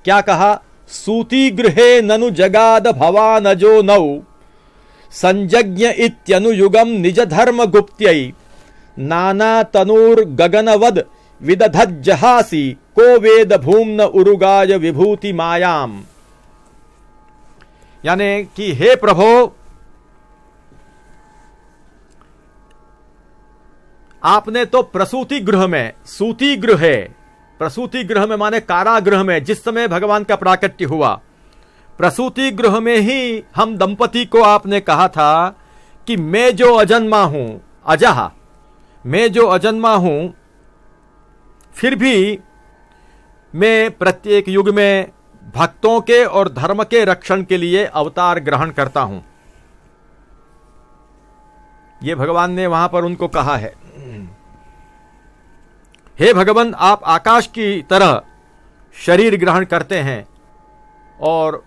Speaker 1: क्या कहा? सूति गृहे ननु जगाद भवानजो नौ संजज्ञ इत्यनुयुगम निज धर्म गुप्त्यै नाना तनूर गगनवद विदधज्जहासी को वेद भूम्न उरुगाय विभूति मायाम। यानी कि हे प्रभो, आपने तो प्रसूति गृह में, सूति गृह है, प्रसूति गृह में माने कारागृह में, जिस समय भगवान का प्राकट्य हुआ, प्रसूति गृह में ही हम दंपति को आपने कहा था कि मैं जो अजन्मा हूं, अजहा, मैं जो अजन्मा हूं, फिर भी मैं प्रत्येक युग में भक्तों के और धर्म के रक्षण के लिए अवतार ग्रहण करता हूं। यह भगवान ने वहां पर उनको कहा है। हे भगवान, आप आकाश की तरह शरीर ग्रहण करते हैं और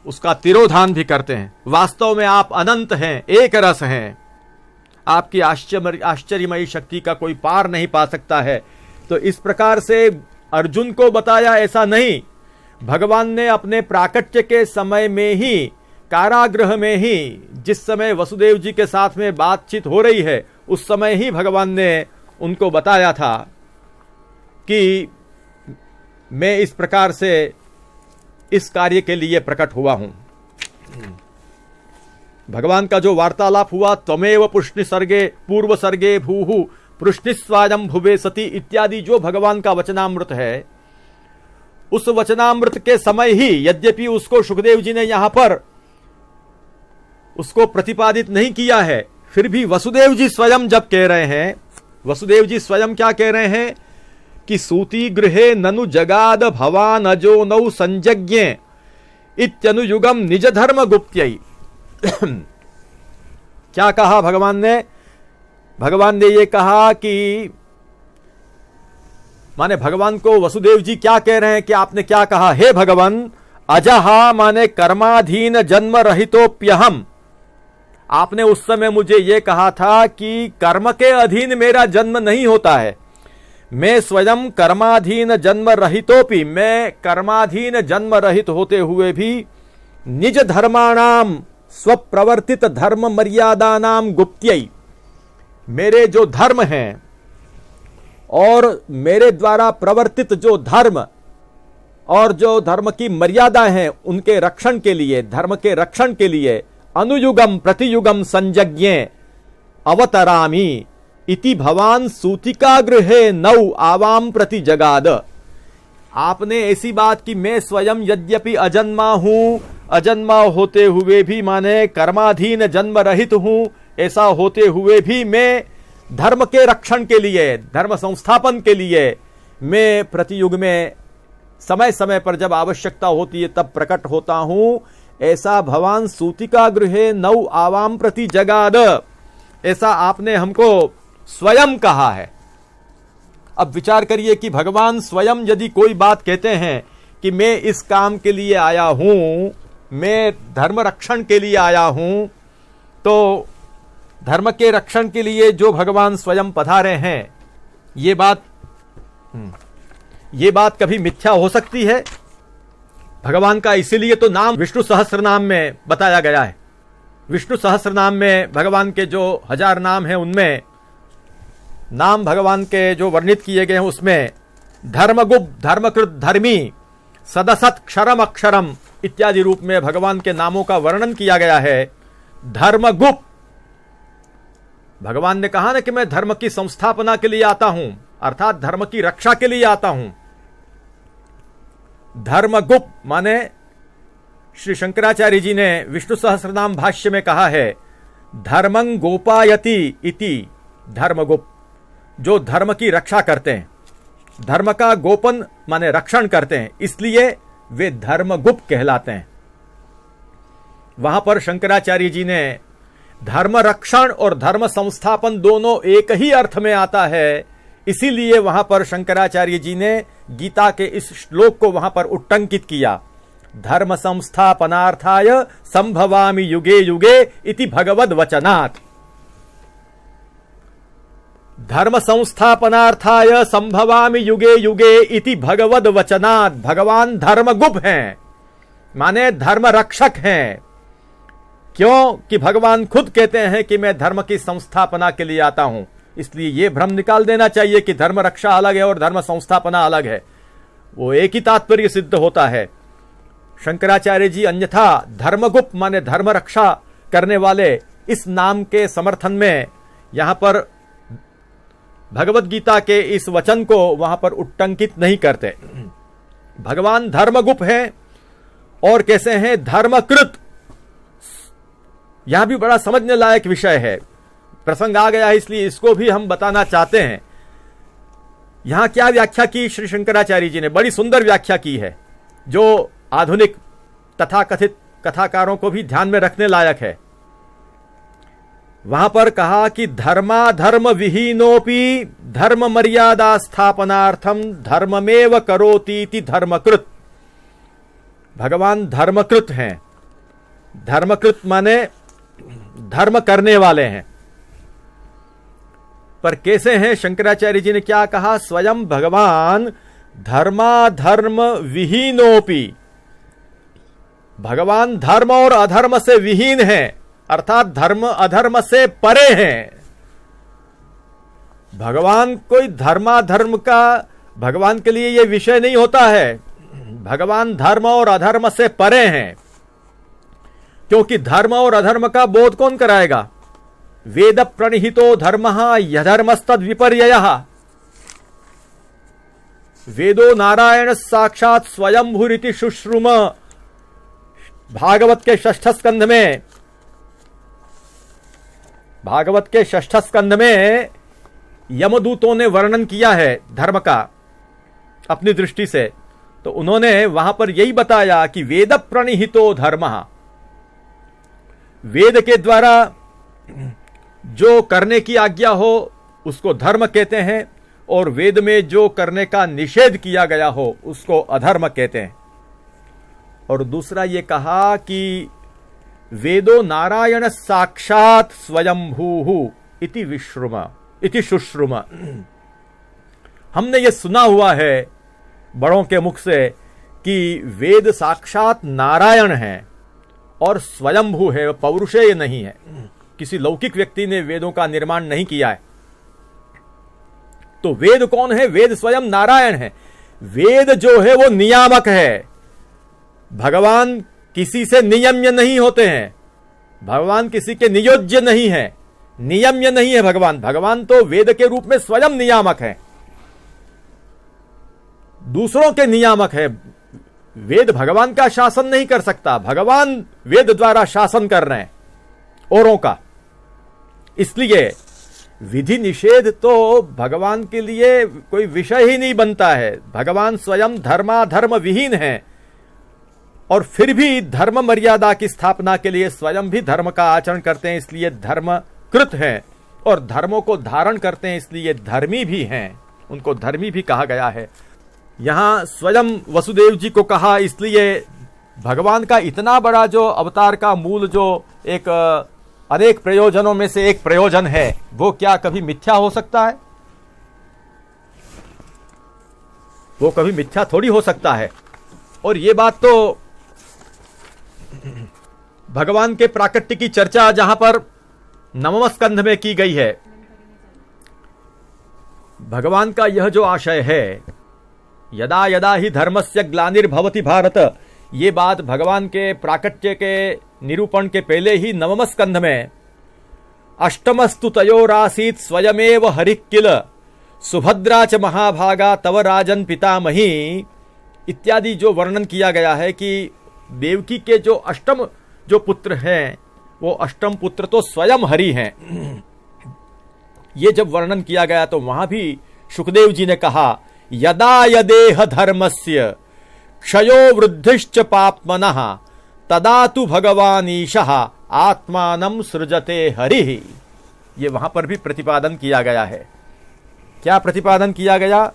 Speaker 1: उसका तिरोधान भी करते हैं। वास्तव में आप अनंत हैं, एक रस हैं। आपकी आश्चर्यमयी शक्ति का कोई पार नहीं पा सकता है। तो इस प्रकार से अर्जुन को बताया ऐसा नहीं, भगवान ने अपने प्राकट्य के समय में ही, कारागृह में ही, जिस समय वसुदेव जी के साथ में बातचीत हो रही है, उस समय ही भगवान ने उनको बताया था कि मैं इस प्रकार से इस कार्य के लिए प्रकट हुआ हूं। भगवान का जो वार्तालाप हुआ, त्वमेव पुष्णि सर्गे पूर्व सर्गे भूहु पृष्णिस्वायं भुवे सती इत्यादि जो भगवान का वचनामृत है, उस वचनामृत के समय ही, यद्यपि उसको सुखदेव जी ने यहां पर उसको प्रतिपादित नहीं किया है, फिर भी वसुदेव जी स्वयं जब कह रहे हैं, वसुदेव जी स्वयं क्या कह रहे हैं कि सूति गृहे ननु जगाद भवान अजो नौ संजज्ञ इत्यनुयुगम निज धर्म गुप्त्यै। क्या कहा भगवान ने? भगवान ने ये कहा कि, माने भगवान को वसुदेव जी क्या कह रहे हैं कि आपने क्या कहा? हे भगवान, अजहा माने कर्माधीन जन्म रहितोप्यहम। आपने उस समय मुझे यह कहा था कि कर्म के अधीन मेरा जन्म नहीं होता है, मैं स्वयं कर्माधीन जन्म रहितोपि, मैं कर्माधीन जन्म रहित होते हुए भी निज धर्माणाम स्वप्रवर्तित धर्म मर्यादानाम गुप्त्यै, मेरे जो धर्म हैं और मेरे द्वारा प्रवर्तित जो धर्म और जो धर्म की मर्यादाएं हैं उनके रक्षण के लिए, धर्म के रक्षण के लिए अनुयुगम प्रतियुगम संजज्ञे अवतरामि इति भवान सूतिका गृहे नौ आवाम प्रति जगाद। आपने ऐसी बात कि मैं स्वयं यद्यपि अजन्मा हूं, अजन्मा होते हुए भी माने कर्माधीन जन्म रहित हूं, ऐसा होते हुए भी मैं धर्म के रक्षण के लिए, धर्म संस्थापन के लिए मैं प्रतियुग में समय समय पर जब आवश्यकता होती है तब प्रकट होता हूं। ऐसा भवान सूतिका गृहे नौ आवाम प्रति जगाद, ऐसा आपने हमको स्वयं कहा है। अब विचार करिए कि भगवान स्वयं यदि कोई बात कहते हैं कि मैं इस काम के लिए आया हूं, मैं धर्म रक्षण के लिए आया हूं, तो धर्म के रक्षण के लिए जो भगवान स्वयं पधारे हैं, ये बात कभी मिथ्या हो सकती है? भगवान का इसीलिए तो नाम विष्णु सहस्त्रनाम में बताया गया है। विष्णु सहस्त्रनाम में भगवान के जो 1000 नाम हैं उनमें नाम भगवान के जो वर्णित किए गए हैं उसमें धर्मगुप्त, धर्मकृत, धर्मी, सदसत, क्षरम, अक्षरम इत्यादि रूप में भगवान के नामों का वर्णन किया गया है। धर्मगुप्त, भगवान ने कहा ना कि मैं धर्म की संस्थापना के लिए आता हूं, अर्थात धर्म की रक्षा के लिए आता हूं। धर्मगुप्त माने श्री शंकराचार्य जी ने विष्णु सहस्रनाम भाष्य में कहा है धर्मं गोपायति इति धर्मगुप्त, जो धर्म की रक्षा करते हैं, धर्म का गोपन माने रक्षण करते हैं, इसलिए वे धर्मगुप्त कहलाते हैं। वहां पर शंकराचार्य जी ने धर्म रक्षण और धर्म संस्थापन दोनों एक ही अर्थ में आता है, इसीलिए वहां पर शंकराचार्य जी ने गीता के इस श्लोक को वहां पर उट्टंकित किया। धर्म संस्थापनार्थाय संभवामि युगे युगे इति भगवद वचनात्। धर्म संस्थापनार्थाय संभवामि युगे युगे इति भगवद वचनात्। भगवान धर्मगुप्त हैं, माने धर्म रक्षक हैं। क्यों कि भगवान खुद कहते हैं कि मैं धर्म की संस्थापना के लिए आता हूं, इसलिए यह भ्रम निकाल देना चाहिए कि धर्म रक्षा अलग है और धर्म संस्थापना अलग है। वो एक ही तात्पर्य सिद्ध होता है। शंकराचार्य जी अन्यथा धर्मगुप्त माने धर्म रक्षा करने वाले इस नाम के समर्थन में यहां पर भगवत गीता के इस वचन को वहां पर उट्टंकित नहीं करते। भगवान धर्मगुप्त हैं और कैसे हैं? धर्मकृत। यह भी बड़ा समझने लायक विषय है, प्रसंग आ गया है इसलिए इसको भी हम बताना चाहते हैं। यहां क्या व्याख्या की श्री शंकराचार्य जी ने? बड़ी सुंदर व्याख्या की है जो आधुनिक तथाकथित कथाकारों को भी ध्यान में रखने लायक है। वहां पर कहा कि धर्माधर्म विहीनोपि धर्म मर्यादा स्थापनार्थम धर्ममेव करोतीति धर्मकृत। भगवान धर्मकृत हैं। धर्मकृत माने धर्म करने वाले हैं। पर कैसे हैं? शंकराचार्य जी ने क्या कहा? स्वयं भगवान धर्माधर्म विहीनोपि, भगवान धर्म और अधर्म से विहीन हैं, अर्थात धर्म अधर्म से परे हैं। भगवान कोई धर्माधर्म का भगवान के लिए यह विषय नहीं होता है। भगवान धर्म और अधर्म से परे हैं, क्योंकि धर्म और अधर्म का बोध कौन कराएगा? वेद प्रणिहितो धर्मः यधर्मस्तद विपर्ययः। वेदो नारायण साक्षात स्वयंभूरिति शुश्रुम। भागवत के षष्ठ स्कंध में यमदूतों ने वर्णन किया है धर्म का अपनी दृष्टि से, तो उन्होंने वहां पर यही बताया कि वेद प्रणिहितो धर्मः, वेद के द्वारा जो करने की आज्ञा हो उसको धर्म कहते हैं, और वेद में जो करने का निषेध किया गया हो उसको अधर्म कहते हैं। और दूसरा ये कहा कि वेदो नारायण साक्षात स्वयंभू इति विश्रुम इति शुश्रुम। हमने ये सुना हुआ है बड़ों के मुख से कि वेद साक्षात नारायण है और स्वयंभू है, पौरुषेय नहीं है। किसी लौकिक व्यक्ति ने वेदों का निर्माण नहीं किया है। तो वेद कौन है? वेद स्वयं नारायण है। वेद जो है वो नियामक है। भगवान किसी से नियम्य नहीं होते हैं, भगवान किसी के नियोज्य नहीं है, नियम्य नहीं है भगवान। भगवान तो वेद के रूप में स्वयं नियामक है, दूसरों के नियामक है। वेद भगवान का शासन नहीं कर सकता, भगवान वेद द्वारा शासन कर रहे हैं औरों का। इसलिए विधि निषेध तो भगवान के लिए कोई विषय ही नहीं बनता है। भगवान स्वयं धर्माधर्म विहीन है और फिर भी धर्म मर्यादा की स्थापना के लिए स्वयं भी धर्म का आचरण करते हैं, इसलिए धर्मकृत हैं। और धर्मों को धारण करते हैं, इसलिए धर्मी भी हैं, उनको धर्मी भी कहा गया है। यहां स्वयं वसुदेव जी को कहा, इसलिए भगवान का इतना बड़ा जो अवतार का मूल जो एक अनेक प्रयोजनों में से एक प्रयोजन है, वो क्या कभी मिथ्या हो सकता है? वो कभी मिथ्या थोड़ी हो सकता है। और ये बात तो भगवान के प्राकट्य की चर्चा जहां पर नवम स्कंध में की गई है, भगवान का यह जो आशय है, यदा यदा ही धर्मस्य ग्लानिर्भवति भारत, ये बात भगवान के प्राकट्य के निरूपण के पहले ही नवम स्कंध में अष्टमस्तु तयोरासीत स्वयमेव हरिः किल सुभद्रा च महाभागा तव राजन पितामही इत्यादि जो वर्णन किया गया है कि देवकी के जो अष्टम जो पुत्र हैं, वो अष्टम पुत्र तो स्वयं हरि हैं। ये जब वर्णन किया गया तो वहां भी शुकदेव जी ने कहा, यदा यदेह धर्मस्य क्षयो वृद्धिश्च पाप्मनः तदा तु भगवान ईशः आत्मानं सृजते हरिः। ये वहां पर भी प्रतिपादन किया गया है। क्या प्रतिपादन किया गया?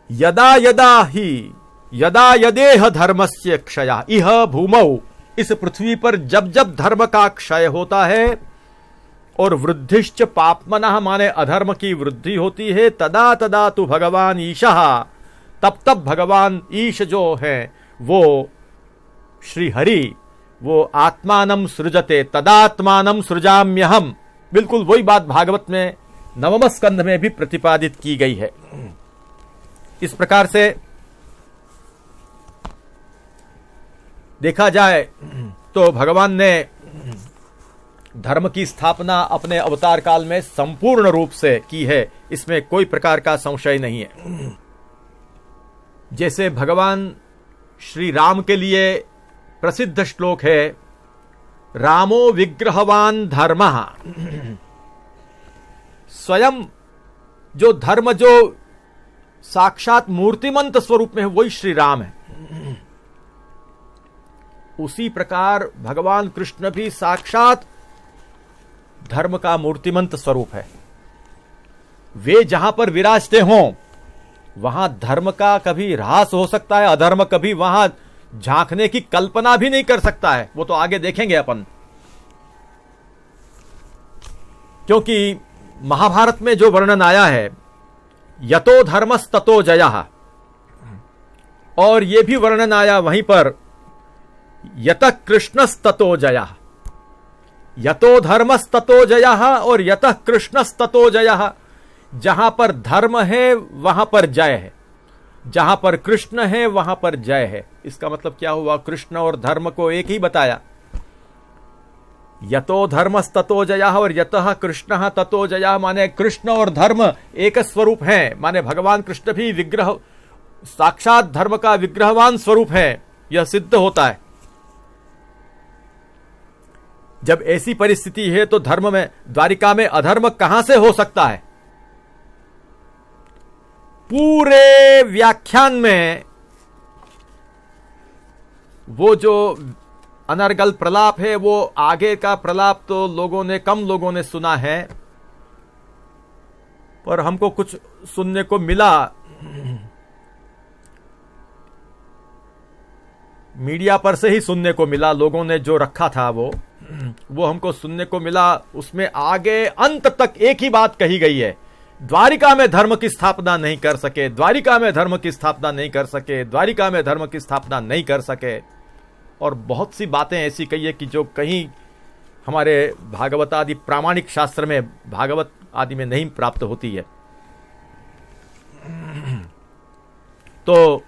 Speaker 1: यदा यदा यदेह धर्मस्य क्षय, इह भूमौ, इस पृथ्वी पर जब जब धर्म का क्षय होता है और वृद्धिश्च पापमनः माने अधर्म की वृद्धि होती है, तदा तदा तु भगवान ईशः, तब तब भगवान ईश जो है वो श्री हरि, वो आत्मानं सृजते तदात्मानं सृजाम्यहम्। बिल्कुल वही बात भागवत में नवम स्कंध में भी प्रतिपादित की गई है। इस प्रकार से देखा जाए तो भगवान ने धर्म की स्थापना अपने अवतार काल में संपूर्ण रूप से की है, इसमें कोई प्रकार का संशय नहीं है। जैसे भगवान श्री राम के लिए प्रसिद्ध श्लोक है, रामो विग्रहवान धर्मः, स्वयं जो धर्म जो साक्षात मूर्तिमंत स्वरूप में है वही श्री राम है। उसी प्रकार भगवान कृष्ण भी साक्षात धर्म का मूर्तिमंत स्वरूप है। वे जहां पर विराजते हों वहां धर्म का कभी ह्रास हो सकता है, अधर्म कभी वहां झांकने की कल्पना भी नहीं कर सकता है। वो तो आगे देखेंगे अपन, क्योंकि महाभारत में जो वर्णन आया है, यतो धर्मस्ततो जयः, और ये भी वर्णन आया वहीं पर यतः कृष्णस्ततो जयः, यतो धर्मस्ततो जयः और यतः कृष्णस्ततो जयः। जहां पर धर्म है वहां पर जय है, जहां पर कृष्ण है वहां पर जय है। इसका मतलब क्या हुआ? कृष्ण और धर्म को एक ही बताया। यतो धर्मस्ततो जयः और यतः कृष्णः ततो जयः माने कृष्ण और धर्म एक स्वरूप हैं, माने भगवान कृष्ण भी विग्रह साक्षात धर्म का विग्रहवान स्वरूप है, यह सिद्ध होता है। जब ऐसी परिस्थिति है तो धर्म में, द्वारिका में अधर्म कहां से हो सकता है? पूरे व्याख्यान में वो जो अनर्गल प्रलाप है, वो आगे का प्रलाप तो कम लोगों ने सुना है, पर हमको कुछ सुनने को मिला। मीडिया पर से ही सुनने को मिला, लोगों ने जो रखा था वो हमको सुनने को मिला। उसमें आगे अंत तक एक ही बात कही गई है, द्वारिका में धर्म की स्थापना नहीं कर सके, द्वारिका में धर्म की स्थापना नहीं कर सके, द्वारिका में धर्म की स्थापना नहीं कर सके। और बहुत सी बातें ऐसी कही है कि जो कहीं हमारे भागवत आदि प्रामाणिक शास्त्र में, भागवत आदि में नहीं प्राप्त होती है। तो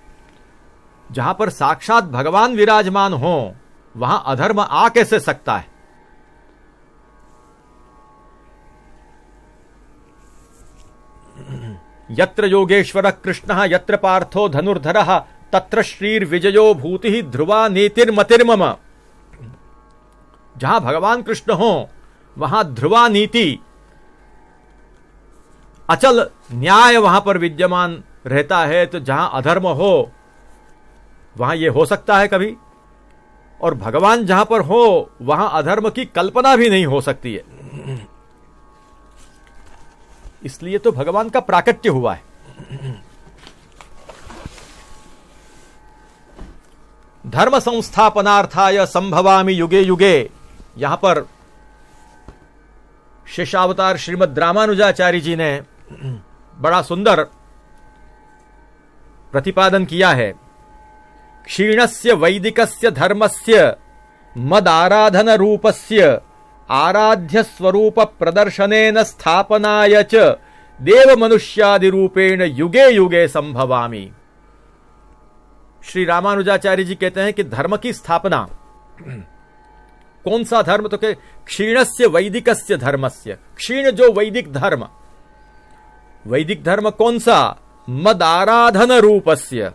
Speaker 1: जहां पर साक्षात भगवान विराजमान हो वहां अधर्म आ कैसे सकता है? यत्र योगेश्वर कृष्ण यत्र पार्थो धनुर्धर तत्र श्रीर्विजयो भूति ध्रुवा नीतिर्मतिर्मम। जहां भगवान कृष्ण हो वहां ध्रुवा नीति, अचल न्याय वहां पर विद्यमान रहता है। तो जहां अधर्म हो वहां यह हो सकता है कभी? और भगवान जहां पर हो वहां अधर्म की कल्पना भी नहीं हो सकती है। इसलिए तो भगवान का प्राकट्य हुआ है। धर्म संस्थापनार्थाय संभवामि युगे युगे, यहां पर शेषावतार श्रीमद् रामानुजाचार्य जी ने बड़ा सुंदर प्रतिपादन किया है। क्षीणस्य वैदिकस्य धर्मस्य मदाराधन रूपस्य आराध्य स्वरूप प्रदर्शनेन स्थापनाय च देव मनुष्यादि रूपेण युगे युगे संभवामि। श्री रामानुजाचार्य जी कहते हैं कि धर्म की स्थापना, कौन सा धर्म? तो क्षीणस्य वैदिकस्य धर्मस्य, क्षीण जो वैदिक धर्म, वैदिक धर्म कौन सा? मदाराधन रूपस्य,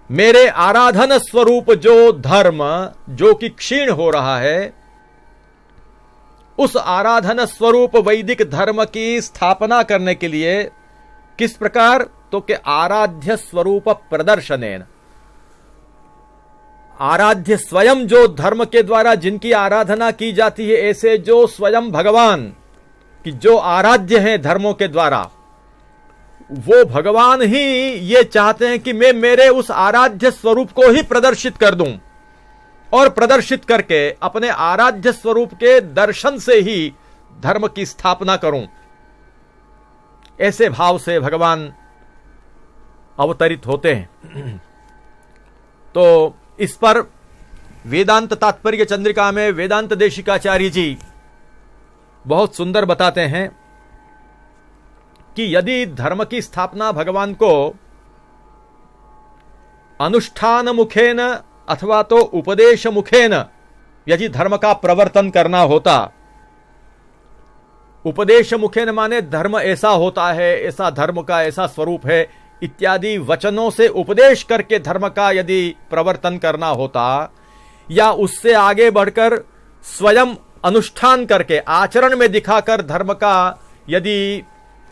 Speaker 1: मेरे आराधन स्वरूप जो धर्म जो कि क्षीण हो रहा है, उस आराधन स्वरूप वैदिक धर्म की स्थापना करने के लिए किस प्रकार? तो कि आराध्य स्वरूप प्रदर्शनेन, आराध्य स्वयं जो धर्म के द्वारा जिनकी आराधना की जाती है, ऐसे जो स्वयं भगवान कि जो आराध्य हैं धर्मों के द्वारा, वो भगवान ही ये चाहते हैं कि मैं मेरे उस आराध्य स्वरूप को ही प्रदर्शित कर दूं और प्रदर्शित करके अपने आराध्य स्वरूप के दर्शन से ही धर्म की स्थापना करूं। ऐसे भाव से भगवान अवतरित होते हैं। तो इस पर वेदांत तात्पर्य चंद्रिका में वेदांत देशिकाचार्य जी बहुत सुंदर बताते हैं कि यदि धर्म की स्थापना भगवान को अनुष्ठान मुखेन अथवा तो उपदेश मुखेन यदि धर्म का प्रवर्तन करना होता, उपदेश मुखेन माने धर्म ऐसा होता है, ऐसा धर्म का ऐसा स्वरूप है इत्यादि वचनों से उपदेश करके धर्म का यदि प्रवर्तन करना होता, या उससे आगे बढ़कर स्वयं अनुष्ठान करके आचरण में दिखाकर धर्म का यदि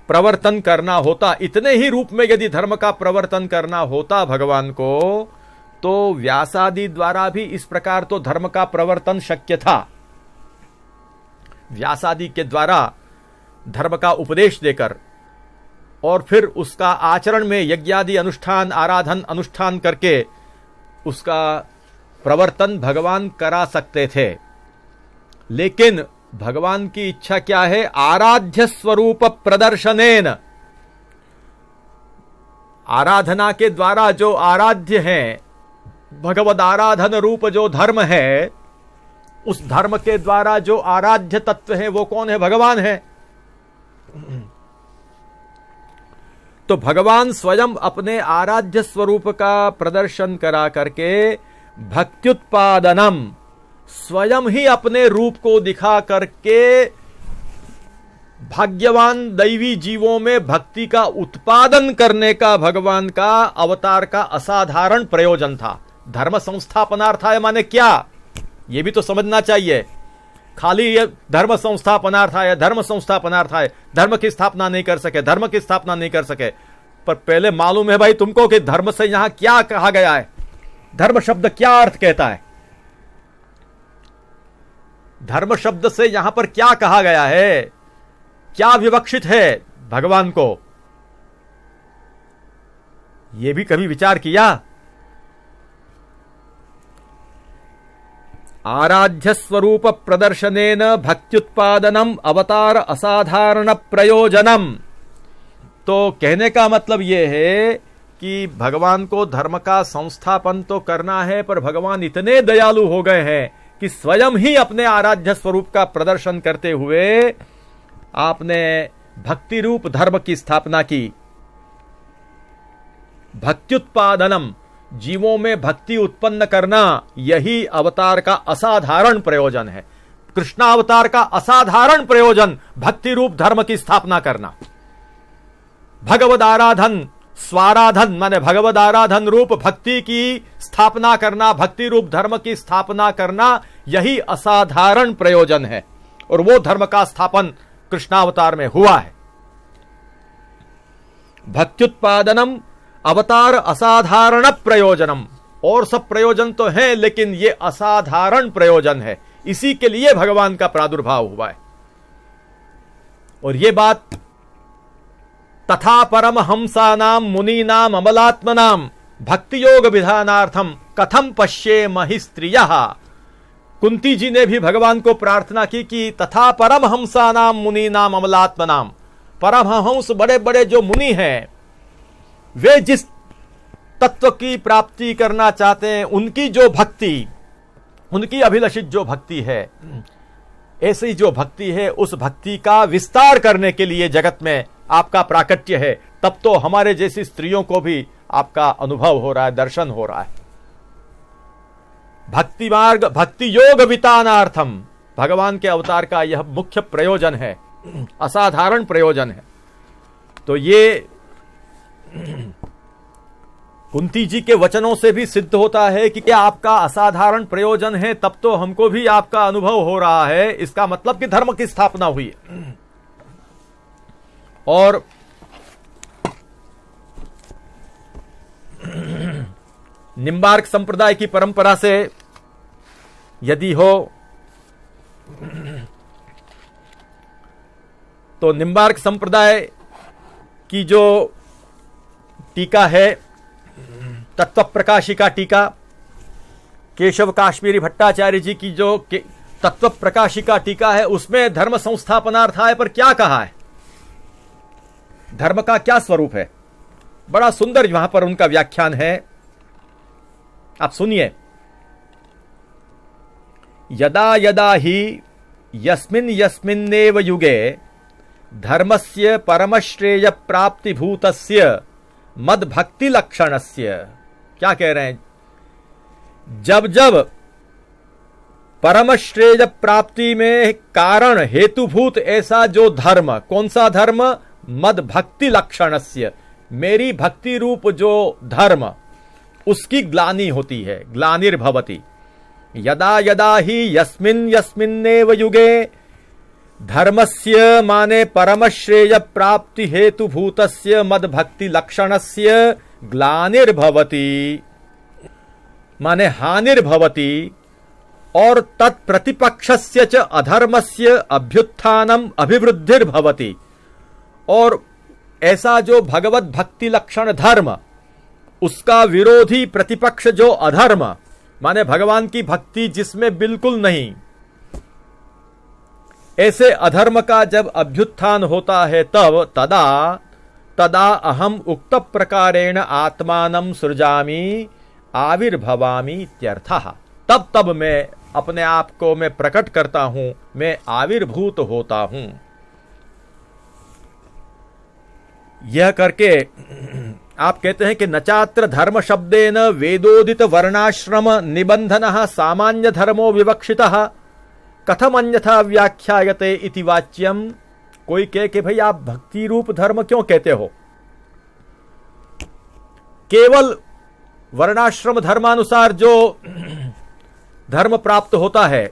Speaker 1: प्रवर्तन करना होता, इतने ही रूप में यदि धर्म का प्रवर्तन करना होता भगवान को, तो व्यासादि द्वारा भी इस प्रकार तो धर्म का प्रवर्तन शक्य था। व्यासादि के द्वारा धर्म का उपदेश देकर और फिर उसका आचरण में यज्ञादि अनुष्ठान आराधन अनुष्ठान करके उसका प्रवर्तन भगवान करा सकते थे। लेकिन भगवान की इच्छा क्या है? आराध्य स्वरूप प्रदर्शनेन, आराधना के द्वारा जो आराध्य हैं, भगवद आराधन रूप जो धर्म है, उस धर्म के द्वारा जो आराध्य तत्व है वो कौन है? भगवान है। तो भगवान स्वयं अपने आराध्य स्वरूप का प्रदर्शन करा करके भक्त्युत्पादनम, स्वयं ही अपने रूप को दिखा करके भाग्यवान दैवी जीवों में भक्ति का उत्पादन करने का भगवान का अवतार का असाधारण प्रयोजन था। धर्म संस्थापनार्थाय माने क्या? यह भी तो समझना चाहिए। खाली ये धर्म संस्थापनार्थाय, धर्म संस्थापनार्थाय, धर्म की स्थापना नहीं कर सके, धर्म की स्थापना नहीं कर सके। पर पहले मालूम है भाई तुमको कि धर्म से यहां क्या कहा गया है, धर्म शब्द क्या अर्थ कहता है, धर्म शब्द से यहां पर क्या कहा गया है, क्या विवक्षित है भगवान को? यह भी कभी विचार किया? आराध्य स्वरूप प्रदर्शनेन भक्त्युत्पादनम अवतार असाधारण प्रयोजनम। तो कहने का मतलब यह है कि भगवान को धर्म का संस्थापन तो करना है, पर भगवान इतने दयालु हो गए हैं कि स्वयं ही अपने आराध्य स्वरूप का प्रदर्शन करते हुए आपने भक्ति रूप धर्म की स्थापना की। भक्त्युत्पादनम, जीवों में भक्ति उत्पन्न करना, यही अवतार का असाधारण प्रयोजन है। कृष्णावतार का असाधारण प्रयोजन भक्ति रूप धर्म की स्थापना करना। भगवद आराधन, स्वाराधन माने भगवद आराधन रूप भक्ति की स्थापना करना, भक्ति रूप धर्म की स्थापना करना, यही असाधारण प्रयोजन है। और वो धर्म का स्थापन कृष्णावतार में हुआ है। भक्त्युत्पादनम अवतार असाधारण प्रयोजनम, और सब प्रयोजन तो है लेकिन ये असाधारण प्रयोजन है, इसी के लिए भगवान का प्रादुर्भाव हुआ है। और ये बात तथा परम हंसानाम मुनीनाम अमलात्मनाम भक्ति योग विधानार्थम कथम पश्ये महि स्त्रियः। कुंती जी ने भी भगवान को प्रार्थना की कि तथा परम हंसानाम मुनीनाम अमलात्मनाम, परमहंस बड़े बड़े जो मुनि हैं वे जिस तत्व की प्राप्ति करना चाहते हैं, उनकी जो भक्ति, उनकी अभिलषित जो भक्ति है, ऐसी जो भक्ति है, उस भक्ति का विस्तार करने के लिए जगत में आपका प्राकट्य है। तब तो हमारे जैसी स्त्रियों को भी आपका अनुभव हो रहा है, दर्शन हो रहा है। भक्ति मार्ग भक्ति योग वितानार्थम, भगवान के अवतार का यह मुख्य प्रयोजन है, असाधारण प्रयोजन है। तो ये कुंती जी के वचनों से भी सिद्ध होता है कि क्या आपका असाधारण प्रयोजन है, तब तो हमको भी आपका अनुभव हो रहा है। इसका मतलब कि धर्म की स्थापना हुई है। और निम्बार्क संप्रदाय की परंपरा से यदि हो तो निम्बार्क संप्रदाय की जो टीका है, तत्व प्रकाशिका टीका, केशव काश्मीरी भट्टाचार्य जी की जो तत्व प्रकाशिका टीका है, उसमें धर्म संस्थापनार्थाय पर क्या कहा है, धर्म का क्या स्वरूप है, बड़ा सुंदर वहां पर उनका व्याख्यान है। आप सुनिए। यदा यदा ही यस्मिन् यस्मिन्नेव युगे धर्मस्य परमश्रेय प्राप्ति भूतस्य मद भक्ति लक्षणस्य, क्या कह रहे हैं, जब जब परमश्रेय प्राप्ति में कारण हेतुभूत ऐसा जो धर्म, कौन सा धर्म, मद भक्ति लक्षणस्य, मेरी भक्ति रूप जो धर्म, उसकी ग्लानि होती है, ग्लानिर्भवति। यदा यदा ही यस्मिन् यस्मिन्नेव युगे, धर्मस्य माने परमश्रेय प्राप्ति हेतुभूतस्य मद भक्ति लक्षणस्य ग्लानिर्भवति माने हानिर्भवति, और तत्प्रतिपक्षस्य च अधर्मस्य अभ्युत्थानम अभिवृद्धिर्भवति। और ऐसा जो भगवत भक्ति लक्षण धर्म, उसका विरोधी प्रतिपक्ष जो अधर्म, माने भगवान की भक्ति जिसमें बिल्कुल नहीं, ऐसे अधर्म का जब अभ्युत्थान होता है तब तदा तदा अहम उक्त प्रकारेण आत्मानं सृजामि आविर्भवामि इत्यर्थः। तब मैं अपने आप को मैं प्रकट करता हूं, मैं आविर्भूत होता हूं। यह करके आप कहते हैं कि नचात्र धर्म शब्देन वेदोदित वर्णाश्रम निबंधनः सामान्य धर्मो विवक्षितः कथम अन्यथा व्याख्यायते इति वाच्यम। कोई कहे कि भाई आप भक्ति रूप धर्म क्यों कहते हो, केवल वर्णाश्रम धर्मानुसार जो धर्म प्राप्त होता है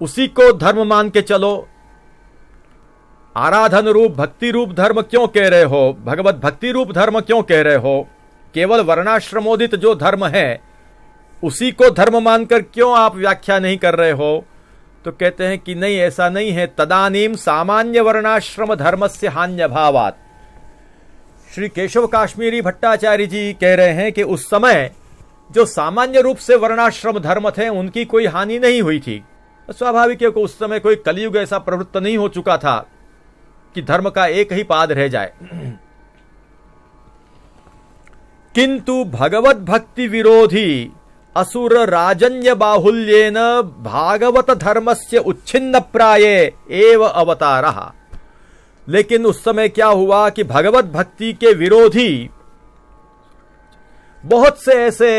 Speaker 1: उसी को धर्म मान के चलो, आराधन रूप भक्ति रूप धर्म क्यों कह रहे हो, भगवत भक्ति रूप धर्म क्यों कह रहे हो, केवल वर्णाश्रमोदित जो धर्म है उसी को धर्म मानकर क्यों आप व्याख्या नहीं कर रहे हो। तो कहते हैं कि नहीं, ऐसा नहीं है। तदानीम सामान्य वर्णाश्रम धर्मस्य हान्य भावात। श्री केशव काश्मीरी भट्टाचार्य जी कह रहे हैं कि उस समय जो सामान्य रूप से वर्णाश्रम धर्म थे उनकी कोई हानि नहीं हुई थी। स्वाभाविक है कि उस समय कोई कलयुग ऐसा प्रवृत्त नहीं हो चुका था कि धर्म का एक ही पाद रह जाए। किंतु भगवत भक्ति विरोधी असुर राजन्य बाहुल्येन भागवत धर्मस्य उच्छिन्न प्राये एव अवतारः। लेकिन उस समय क्या हुआ कि भगवत भक्ति के विरोधी बहुत से ऐसे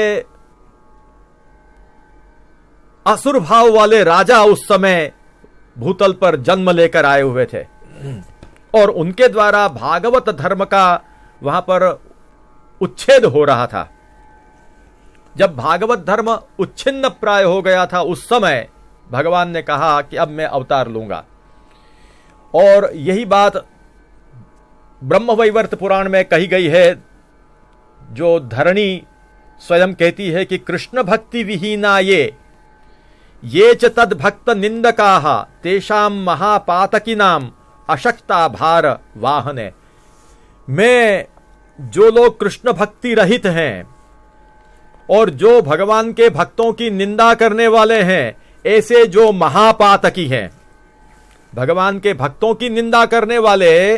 Speaker 1: असुर भाव वाले राजा उस समय भूतल पर जन्म लेकर आए हुए थे और उनके द्वारा भागवत धर्म का वहां पर उच्छेद हो रहा था। जब भागवत धर्म उच्छिन्न प्राय हो गया था उस समय भगवान ने कहा कि अब मैं अवतार लूंगा। और यही बात ब्रह्मवैवर्त पुराण में कही गई है, जो धरणी स्वयं कहती है कि कृष्ण भक्ति विहीना ये च तद भक्त निंदकाः तेषाम महापातकीनाम अशक्ता भार वाहने। मैं जो लोग कृष्ण भक्ति रहित हैं और जो भगवान के भक्तों की निंदा करने वाले हैं, ऐसे जो महापातकी हैं, भगवान के भक्तों की निंदा करने वाले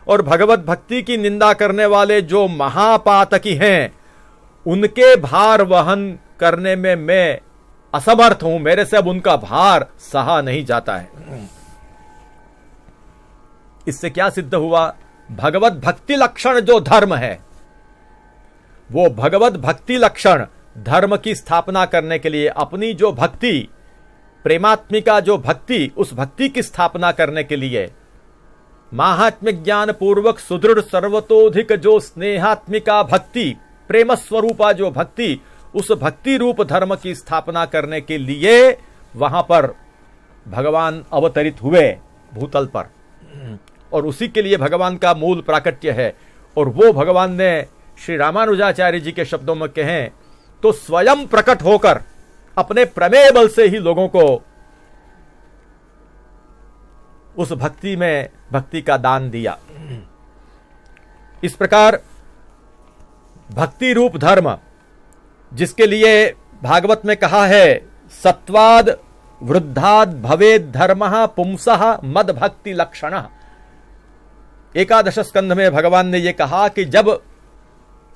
Speaker 1: और भगवत भक्ति की निंदा करने वाले जो महापातकी हैं, उनके भार वहन करने में मैं असमर्थ हूं। मेरे से अब उनका भार सहा नहीं जाता है। इससे क्या सिद्ध हुआ? भगवत भक्ति लक्षण जो धर्म है, वो भगवत भक्ति लक्षण धर्म की स्थापना करने के लिए, अपनी जो भक्ति, प्रेमात्मिका जो भक्ति, उस भक्ति की स्थापना करने के लिए महात्म्य ज्ञान पूर्वक सुदृढ़ सर्वतोधिक जो स्नेहात्मिका भक्ति, प्रेम स्वरूपा जो भक्ति, उस भक्ति रूप धर्म की स्थापना करने के लिए वहां पर भगवान अवतरित हुए भूतल पर, और उसी के लिए भगवान का मूल प्राकट्य है। और वो भगवान ने श्री रामानुजाचार्य जी के शब्दों में कहें तो स्वयं प्रकट होकर अपने प्रमेय बल से ही लोगों को उस भक्ति में भक्ति का दान दिया। इस प्रकार भक्ति रूप धर्म, जिसके लिए भागवत में कहा है सत्वाद वृद्धाद भवेद धर्मः पुंसः मद भक्ति लक्षणः। एकादश स्कंध में भगवान ने यह कहा कि जब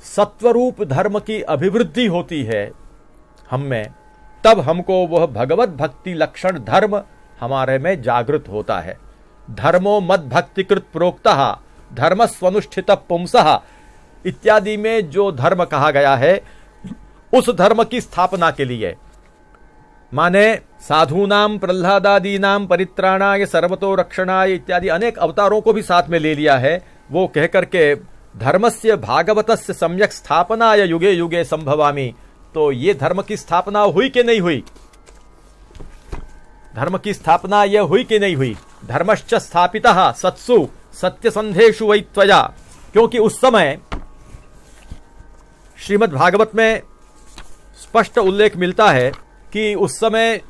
Speaker 1: सत्वरूप धर्म की अभिवृद्धि होती है हम में, तब हमको वह भगवत भक्ति लक्षण धर्म हमारे में जागृत होता है। धर्मो मद भक्तिकृत प्रोक्तः धर्म स्वनुष्ठित पुंसः इत्यादि में जो धर्म कहा गया है, उस धर्म की स्थापना के लिए, माने साधूनाम प्रह्लादादीनाम परित्राणाय सर्वतो रक्षणाय इत्यादि अनेक अवतारों को भी साथ में ले लिया है। वो कहकर के धर्मस्य भागवतस्य सम्यक स्थापनाय युगे युगे संभवामि। तो ये धर्म की स्थापना हुई कि नहीं हुई? धर्म की स्थापना यह हुई कि नहीं हुई? धर्मश्च स्थापितः सत्सु सत्यसंधेषु वै त्वया। क्योंकि उस समय श्रीमद् भागवत में स्पष्ट उल्लेख मिलता है कि उस समय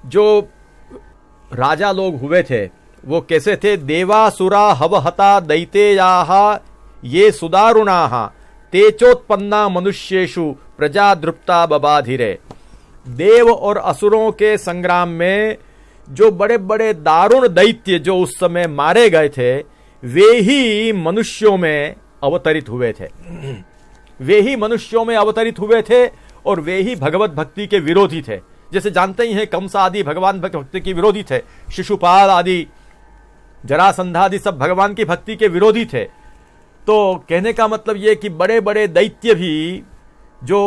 Speaker 1: जो राजा लोग हुए थे वो कैसे थे? देवासुरा हवहता दैतेयाः ये सुदारुणाः तेजोत्पन्ना मनुष्येषु प्रजा दृप्ता बबाधिरे। देव और असुरों के संग्राम में जो बड़े बड़े दारुण दैत्य जो उस समय मारे गए थे, वे ही मनुष्यों में अवतरित हुए थे। वे ही मनुष्यों में अवतरित हुए थे और वे ही भगवत भक्ति के विरोधी थे। जैसे जानते ही हैं कंस आदि भगवान भक्ति के विरोधी थे, शिशुपाल आदि, जरासंधादि सब भगवान की भक्ति के विरोधी थे। तो कहने का मतलब यह कि बड़े बड़े दैत्य भी जो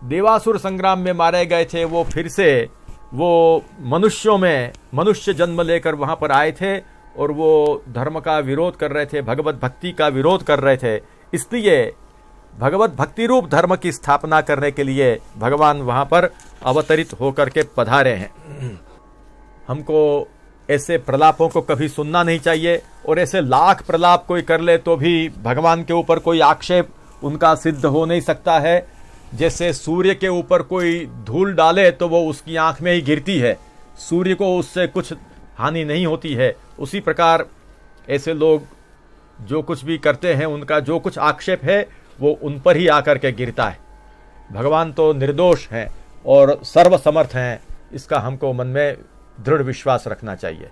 Speaker 1: देवासुर संग्राम में मारे गए थे, वो फिर से वो मनुष्यों में मनुष्य जन्म लेकर वहां पर आए थे और वो धर्म का विरोध कर रहे थे, भगवत भक्ति का विरोध कर रहे थे। इसलिए भगवत भक्ति रूप धर्म की स्थापना करने के लिए भगवान वहां पर अवतरित होकर के पधारे हैं। हमको ऐसे प्रलापों को कभी सुनना नहीं चाहिए, और ऐसे लाख प्रलाप कोई कर ले तो भी भगवान के ऊपर कोई आक्षेप उनका सिद्ध हो नहीं सकता है। जैसे सूर्य के ऊपर कोई धूल डाले तो वो उसकी आंख में ही गिरती है, सूर्य को उससे कुछ हानि नहीं होती है। उसी प्रकार ऐसे लोग जो कुछ भी करते हैं, उनका जो कुछ आक्षेप है वो उन पर ही आकर के गिरता है। भगवान तो निर्दोष हैं और सर्वसमर्थ हैं, इसका हमको मन में दृढ़ विश्वास रखना चाहिए।